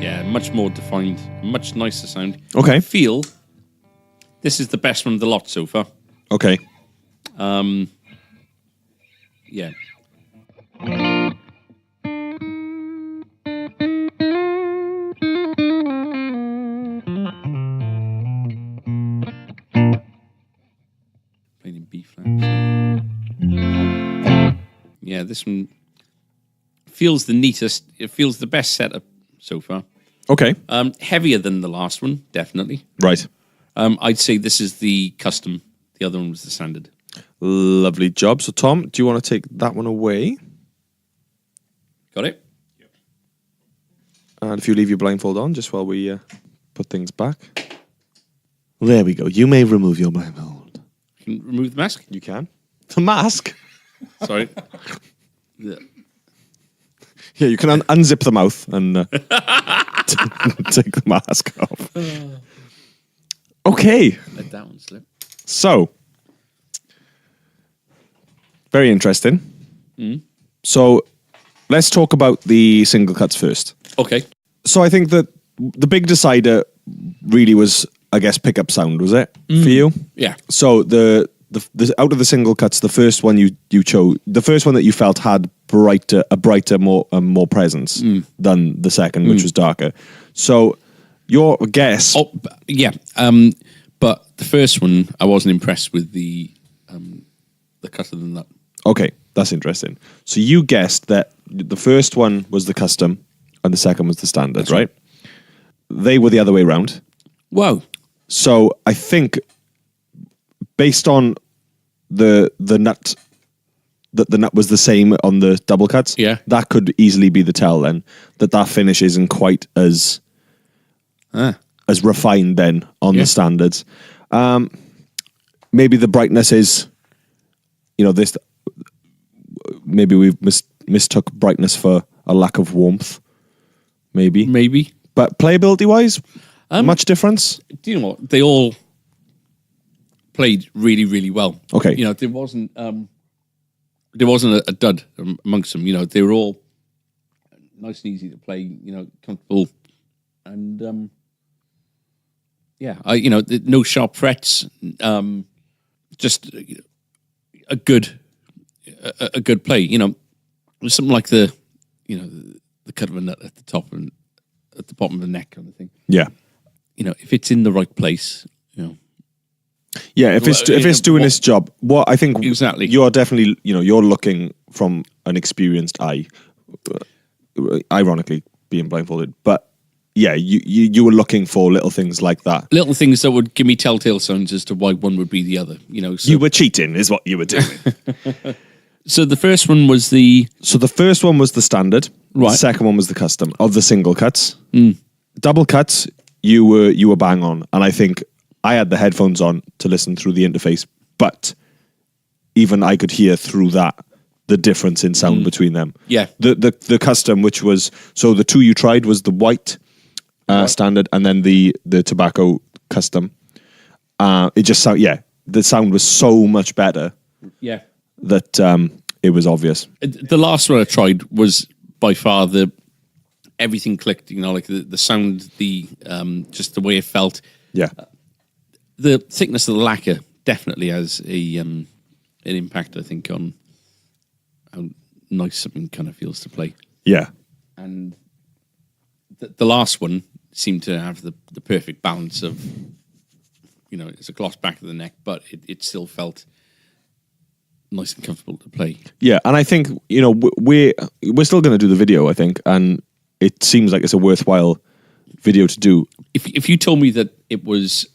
Yeah, much more defined, much nicer sound. Okay. I feel this is the best one of the lot so far. Okay. Yeah. Playing in B flat. Yeah, this one feels the neatest. It feels the best setup so far. Okay. Heavier than the last one, definitely. Right. I'd say this is the custom. The other one was the standard. Lovely job. So, Tom, do you want to take that one away? Got it? Yep. And if you leave your blindfold on, just while we put things back. There we go. You may remove your blindfold. You can remove the mask? You can. The mask? Sorry. Yeah. Yeah, you can unzip the mouth and take the mask off. Okay. Let that one slip. So, very interesting. So, let's talk about the single cuts first. Okay. So, I think that the big decider really was, I guess, pickup sound, was it, for you? Yeah. So, the out of the single cuts, the first one you chose, the first one that you felt had a brighter, more presence than the second, which was darker. So, your guess? Oh, yeah. But the first one, I wasn't impressed with the custom than that. Okay, that's interesting. So you guessed that the first one was the custom and the second was the standard, That's right? They were the other way around. Whoa. So I think based on the nut, that the nut was the same on the double cuts, Yeah. that could easily be the tell then, that finish isn't quite as refined then on the standards. Maybe the brightness is, this. Maybe we've mistook brightness for a lack of warmth. Maybe. But playability wise, much difference? Do you know what? They all played really, really well. Okay. There wasn't a dud amongst them. They were all nice and easy to play. Comfortable, and Yeah, no sharp frets, just a good play. Something like the cut of a nut at the top and at the bottom of the neck kind of thing. Yeah. If it's in the right place, Yeah, if it's doing its job, what I think Exactly. you're definitely, you're looking from an experienced eye, ironically being blindfolded, but yeah, you were looking for little things like that. little things that would give me telltale signs as to why one would be the other. So, You were cheating, is what you were doing. so the first one was the So the first one was the standard, Right. The second one was the custom of the single cuts. Double cuts, you were bang on, and I think I had the headphones on to listen through the interface, but even I could hear through that the difference in sound between them. Yeah. The custom, which was so the two you tried was the white standard and then the tobacco custom. It just the sound was so much better that it was obvious. The last one I tried was by far everything clicked. Like the sound, just the way it felt. Yeah. The thickness of the lacquer definitely has an impact, I think, on how nice something kind of feels to play. Yeah. And the last one seemed to have the perfect balance of, it's a gloss back of the neck, but it still felt nice and comfortable to play. Yeah, and I think we're still going to do the video, I think, and it seems like it's a worthwhile video to do. If you told me that it was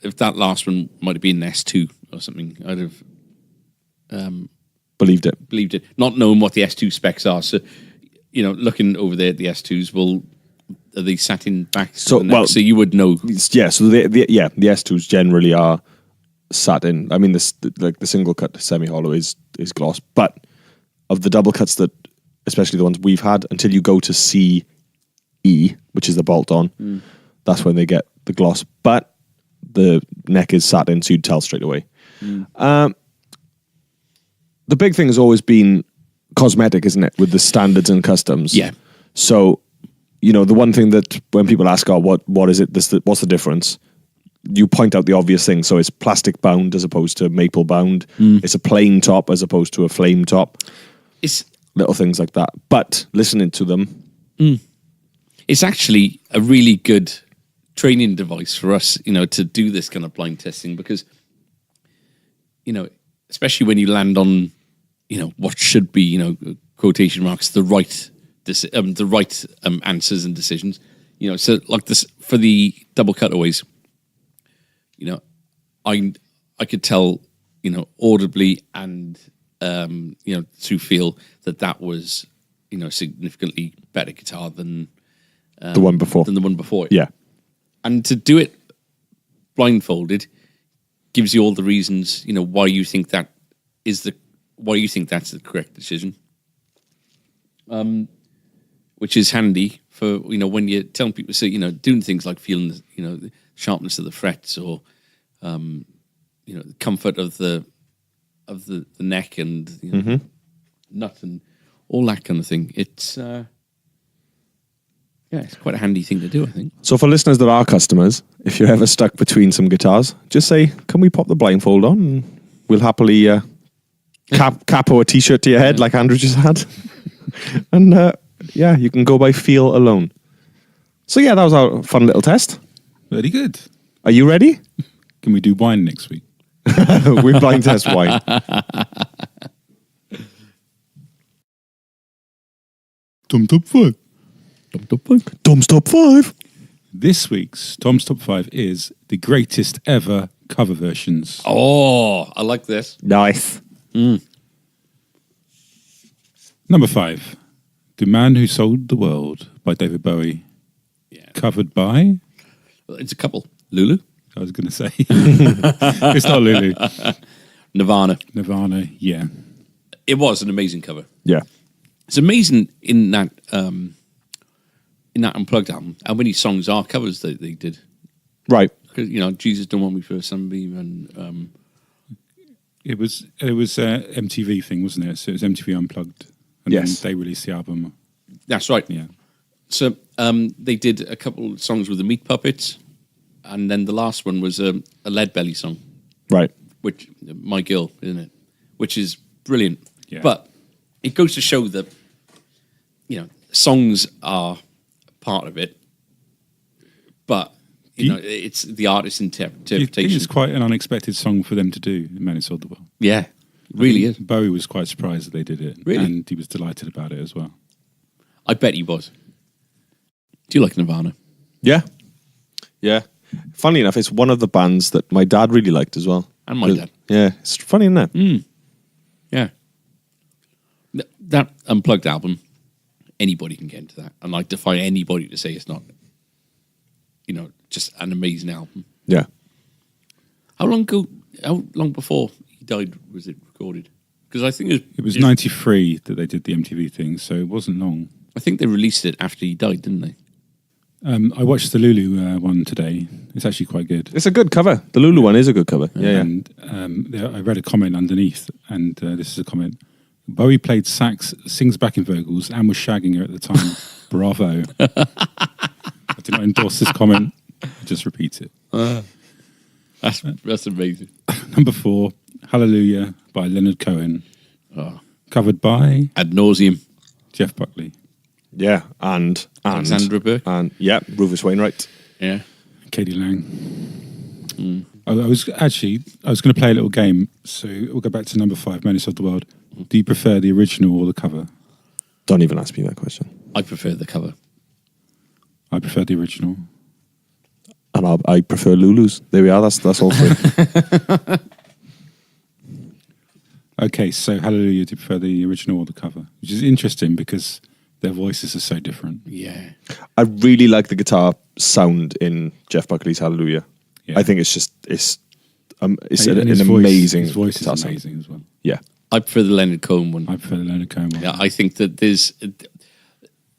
if that last one might have been an S2 or something, I'd have Believed it. believed it, not knowing what the S2 specs are. So, looking over there at the S2s, are they sat in back? So, the neck? So you would know. Yeah, so the S2s generally are sat in. I mean, the single cut semi hollow is gloss, but of the double cuts that, especially the ones we've had, until you go to CE, which is the bolt on, that's when they get the gloss. But the neck is sat in, so you'd tell straight away. The big thing has always been cosmetic, isn't it, with the standards and customs? Yeah. So, the one thing that when people ask, what is it? What's the difference? You point out the obvious thing. So it's plastic bound as opposed to maple bound. It's a plain top as opposed to a flame top. It's Little things like that. But listening to them, it's actually a really good training device for us, to do this kind of blind testing because, especially when you land on, what should be, quotation marks, the right answers and decisions. So like this for the double cutaways, I could tell, audibly and through feel that was, a significantly better guitar than the one before. Than the one before. Yeah. And to do it blindfolded gives you all the reasons, why you think that's the correct decision. Which is handy for, when you're telling people, so, doing things like feeling, the sharpness of the frets or, the comfort of the neck and, nut and all that kind of thing. It's, it's quite a handy thing to do, I think. So for listeners that are customers, if you're ever stuck between some guitars, just say, can we pop the blindfold on? And we'll happily capo a t-shirt to your head like Andrew just had. And you can go by feel alone. So that was our fun little test. Very good. Are you ready? Can we do wine next week? We blind test wine. Tom's Top 5. Tom's Top 5. This week's Tom's Top 5 is the greatest ever cover versions. Oh, I like this. Nice. Number 5, The Man Who Sold the World by David Bowie. Yeah. Covered by... Well, it's a couple. Lulu? I was going to say. It's not Lulu. Nirvana. Yeah. It was an amazing cover. Yeah. It's amazing in that Unplugged album how many songs are covers that they did. Right. Jesus Don't Want Me for Sunbeam and It was MTV thing, wasn't it? So it was MTV Unplugged. And Yes. then they released the album. that's right. Yeah. So they did a couple of songs with the Meat Puppets. and then the last one was a Lead Belly song, Right. which My Girl, isn't it? Which is brilliant. Yeah. But it goes to show that, songs are part of it, but it's the artist's Do you think interpretation. it's quite an unexpected song for them to do, Man Who Sold the World? Yeah, it really is. Bowie was quite surprised that they did it. Really? And he was delighted about it as well. I bet he was. Do you like Nirvana? Yeah. Yeah. Funny enough, it's one of the bands that my dad really liked as well. And my dad. Yeah. It's funny, isn't it? Yeah. That Unplugged album, anybody can get into that. And I defy anybody to say it's not, just an amazing album. Yeah. How long before he died was it recorded? Because I think It was 93 that they did the MTV thing, so it wasn't long. I think they released it after he died, didn't they? I watched the Lulu one today. It's actually quite good. It's a good cover. The Lulu one is a good cover. Yeah. And I read a comment underneath, and this is a comment. Bowie played sax, sings backing vocals, and was shagging her at the time. Bravo. I do not endorse this comment. I just repeat it. That's amazing. Number 4, Hallelujah by Leonard Cohen. Oh. Covered by Ad nauseum. Jeff Buckley. Yeah. And Alexandra Burke. And yeah, Rufus Wainwright. Yeah. Katie Lang. I was going to play a little game, so we'll go back to number 5, Menace of the World. Do you prefer the original or the cover? Don't even ask me that question. I prefer the cover. I prefer the original. And I prefer Lulu's. There we are. That's all three. Okay, so Hallelujah, do you prefer the original or the cover? Which is interesting because their voices are so different. Yeah. I really like the guitar sound in Jeff Buckley's Hallelujah. Yeah. I think it's And an his voice, amazing his voice guitar is sound. amazing as well. Yeah. I prefer the Leonard Cohen one. I prefer the Leonard Cohen one. Yeah, I think that there's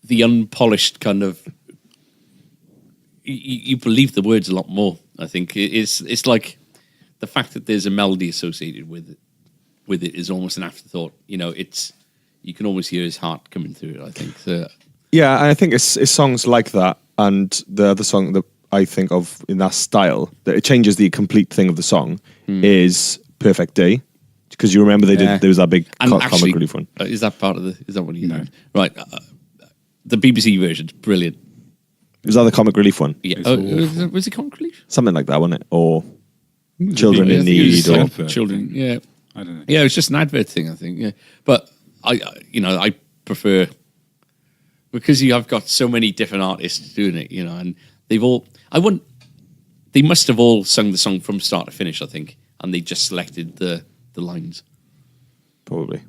the unpolished kind of. You believe the words a lot more. I think it's like the fact that there's a melody associated with it is almost an afterthought. It's you can almost hear his heart coming through it. I think. So, Yeah, and I think it's songs like that and the other song that I think of in that style that it changes the complete thing of the song is Perfect Day. Because you remember there was that big and comic actually, relief one. Is that part of the? Is that what you No. know? Right. The BBC version's brilliant. Was that the comic relief one? Yeah. It's Was it comic relief? Something like that, wasn't it? Or Children Yeah, I in think it was Need. Or, advert children. thing. Yeah. I don't know. Yeah, it was just an advert thing, I think. Yeah, but I prefer because I've got so many different artists doing it, and they've all. They must have all sung the song from start to finish, I think, and they just selected the lines. probably.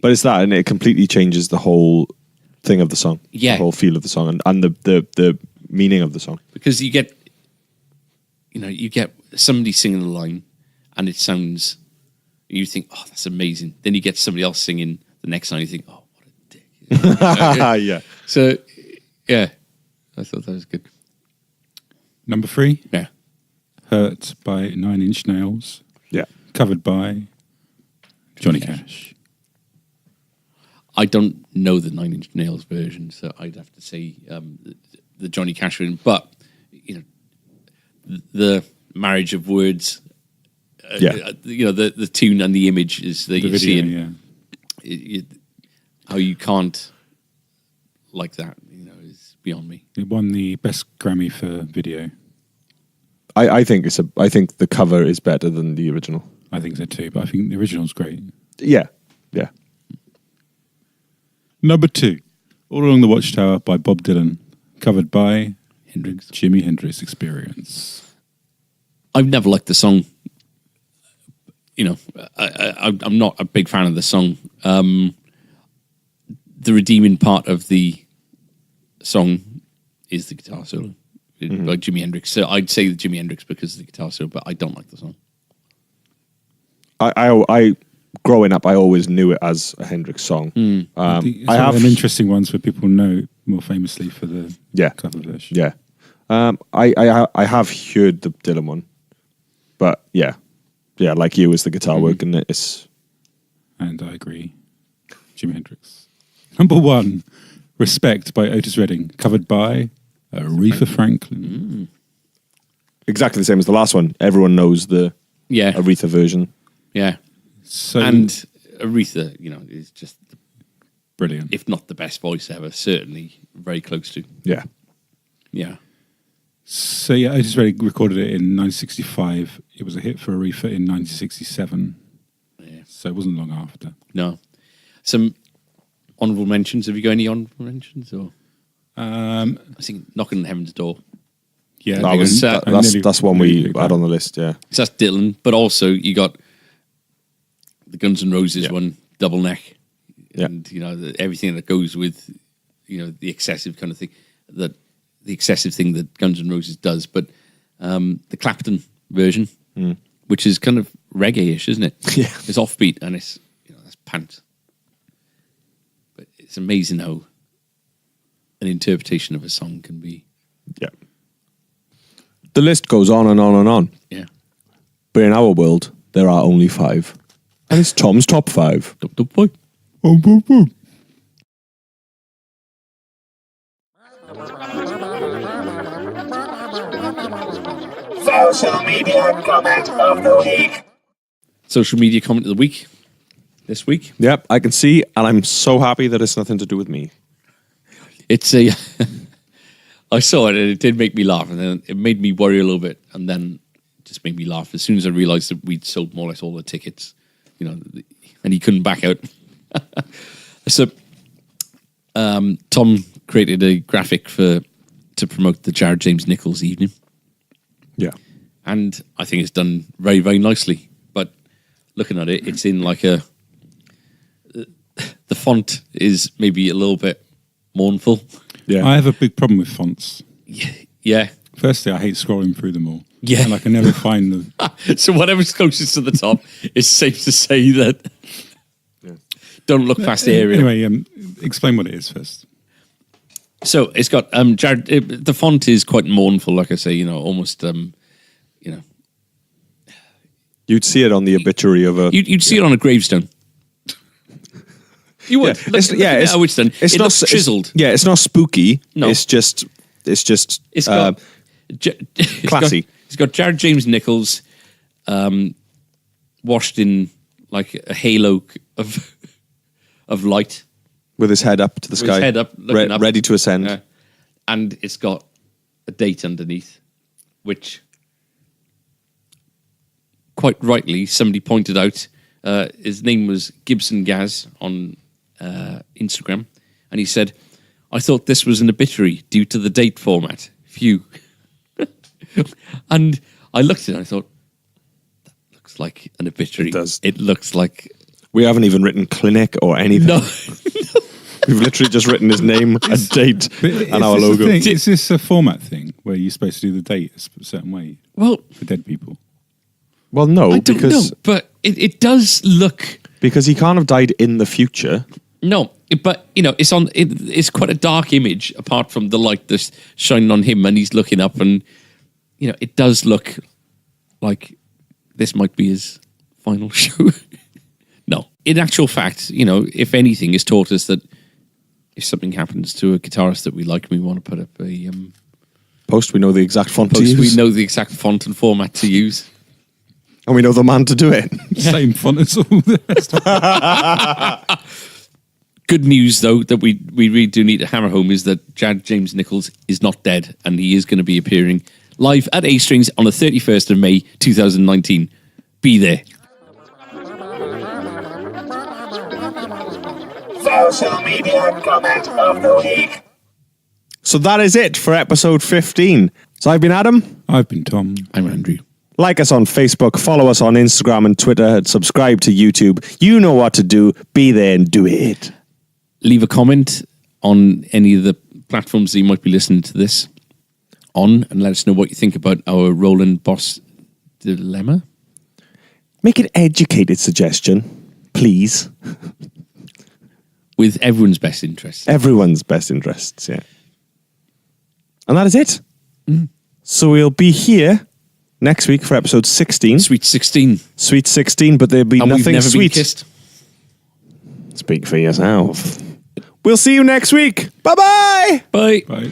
But it's that, and it completely changes the whole thing of the song. Yeah. The whole feel of the song and the meaning of the song. Because you get somebody singing the line, and it sounds. You think, oh, that's amazing. Then you get somebody else singing the next line. You think, oh, what a dick. Yeah. So, yeah, I thought that was good. Number 3, Yeah. Hurt by 9 Inch Nails. Yeah. Covered by Johnny Cash. I don't know the 9 Inch Nails version, so I'd have to say the Johnny Cash version. But the marriage of words, the tune and the image is that The you video, see, yeah. how you can't like that, is beyond me. It won the best Grammy for video. I think the cover is better than the original. I think so too, but I think the original's great. Yeah. Yeah. Number 2, All Along the Watchtower by Bob Dylan. Covered by Hendrix. Jimi Hendrix Experience. I've never liked the song. I'm not a big fan of the song. The redeeming part of the song is the guitar solo by Jimi Hendrix. So I'd say Jimi Hendrix because of the guitar solo, but I don't like the song. I growing up, I always knew it as a Hendrix song. I think it's one of them interesting ones where people know more famously for the cover version. Yeah. I have heard the Dylan one, but yeah, like you, it's the guitar work, and it's. And I agree. Jimi Hendrix. Number 1, Respect by Otis Redding. Covered by Aretha Franklin. exactly the same as the last one. Everyone knows the Yeah. Aretha version. Yeah. So And Aretha, is just, brilliant. if not the best voice ever, certainly very close to. Yeah. Yeah. So yeah, I just recorded it in 1965. It was a hit for Aretha in 1967. Yeah. So it wasn't long after. No. Some honourable mentions. Have you got any honourable mentions? Or I think Knocking on Heaven's Door. Yeah, That was, I that's one we picked had that. on the list, yeah. So that's Dylan, but also you got the Guns N' Roses one, Double Neck, Yeah. and everything that goes with the excessive kind of thing the excessive thing that Guns N' Roses does. But the Clapton version, which is kind of reggae-ish, isn't it? Yeah. It's offbeat and it's that's pants. But it's amazing how an interpretation of a song can be. Yeah. The list goes on and on and on. Yeah. But in our world, there are only 5. And it's Tom's top 5. Dub, dub, boy. Social media comment of the week. Social media comment of the week. This week. Yep, I can see, and I'm so happy that it's nothing to do with me. It's a. I saw it and it did make me laugh, and then it made me worry a little bit, and then it just made me laugh as soon as I realised that we'd sold more or less all the tickets, and he couldn't back out. So, Tom created a graphic to promote the Jared James Nichols evening, Yeah. and I think it's done very, very nicely. But looking at it, it's in like a. The font is maybe a little bit mournful. Yeah. I have a big problem with fonts. Yeah. Firstly, I hate scrolling through them all. Yeah. And I can never find them. So whatever's closest to the top, it's safe to say that don't look past the area. Anyway, explain what it is first. So it's got Jared. The font is quite mournful, like I say. Almost. You'd see it on the obituary of a... You'd see it on a gravestone. You would. It's It looks chiseled. It's not spooky. No. It's just It's got classy. It's got Jared James Nichols, washed in like a halo of light, with his head up to the with sky. his head up, looking up, ready to ascend. and it's got a date underneath, which quite rightly somebody pointed out. His name was Gibson Gaz on Instagram, and he said, "I thought this was an obituary due to the date format." Phew. And I looked at it and I thought, that looks like an obituary. It does. It looks like... We haven't even written clinic or anything. No. We've literally just written his name, a date, and our Is this the logo. thing? Is this a format thing where you're supposed to do the date a certain way Well, for dead people? Well, no, I don't know, because but it does look... he can't have died in the future. No, but it's on. It's quite a dark image, apart from the light that's shining on him, and he's looking up, and it does look like this might be his final show. No, in actual fact, if anything, it's taught us that if something happens to a guitarist that we like, we want to put up a Post, we know the exact font to post. use. We know the exact font and format to use. And we know the man to do it. Same font as all the rest. Good news, though, that we really do need to hammer home is that Jared James Nichols is not dead, and he is going to be appearing live at A Strings on the 31st of May 2019. Be there. Social media comment of the week. So that is it for episode 15. So I've been Adam. I've been Tom. I'm Andrew. Like us on Facebook, follow us on Instagram and Twitter, and subscribe to YouTube. You know what to do. Be there and do it. Leave a comment on any of the platforms that you might be listening to this on, and let us know what you think about our Roland Boss dilemma. Make an educated suggestion, please. With everyone's best interests. Everyone's best interests, yeah. And that is it. So we'll be here next week for episode 16. Sweet 16. Sweet 16, but there'll be And we've nothing never sweet. been kissed. Speak for yourself. We'll see you next week. Bye-bye. Bye. Bye.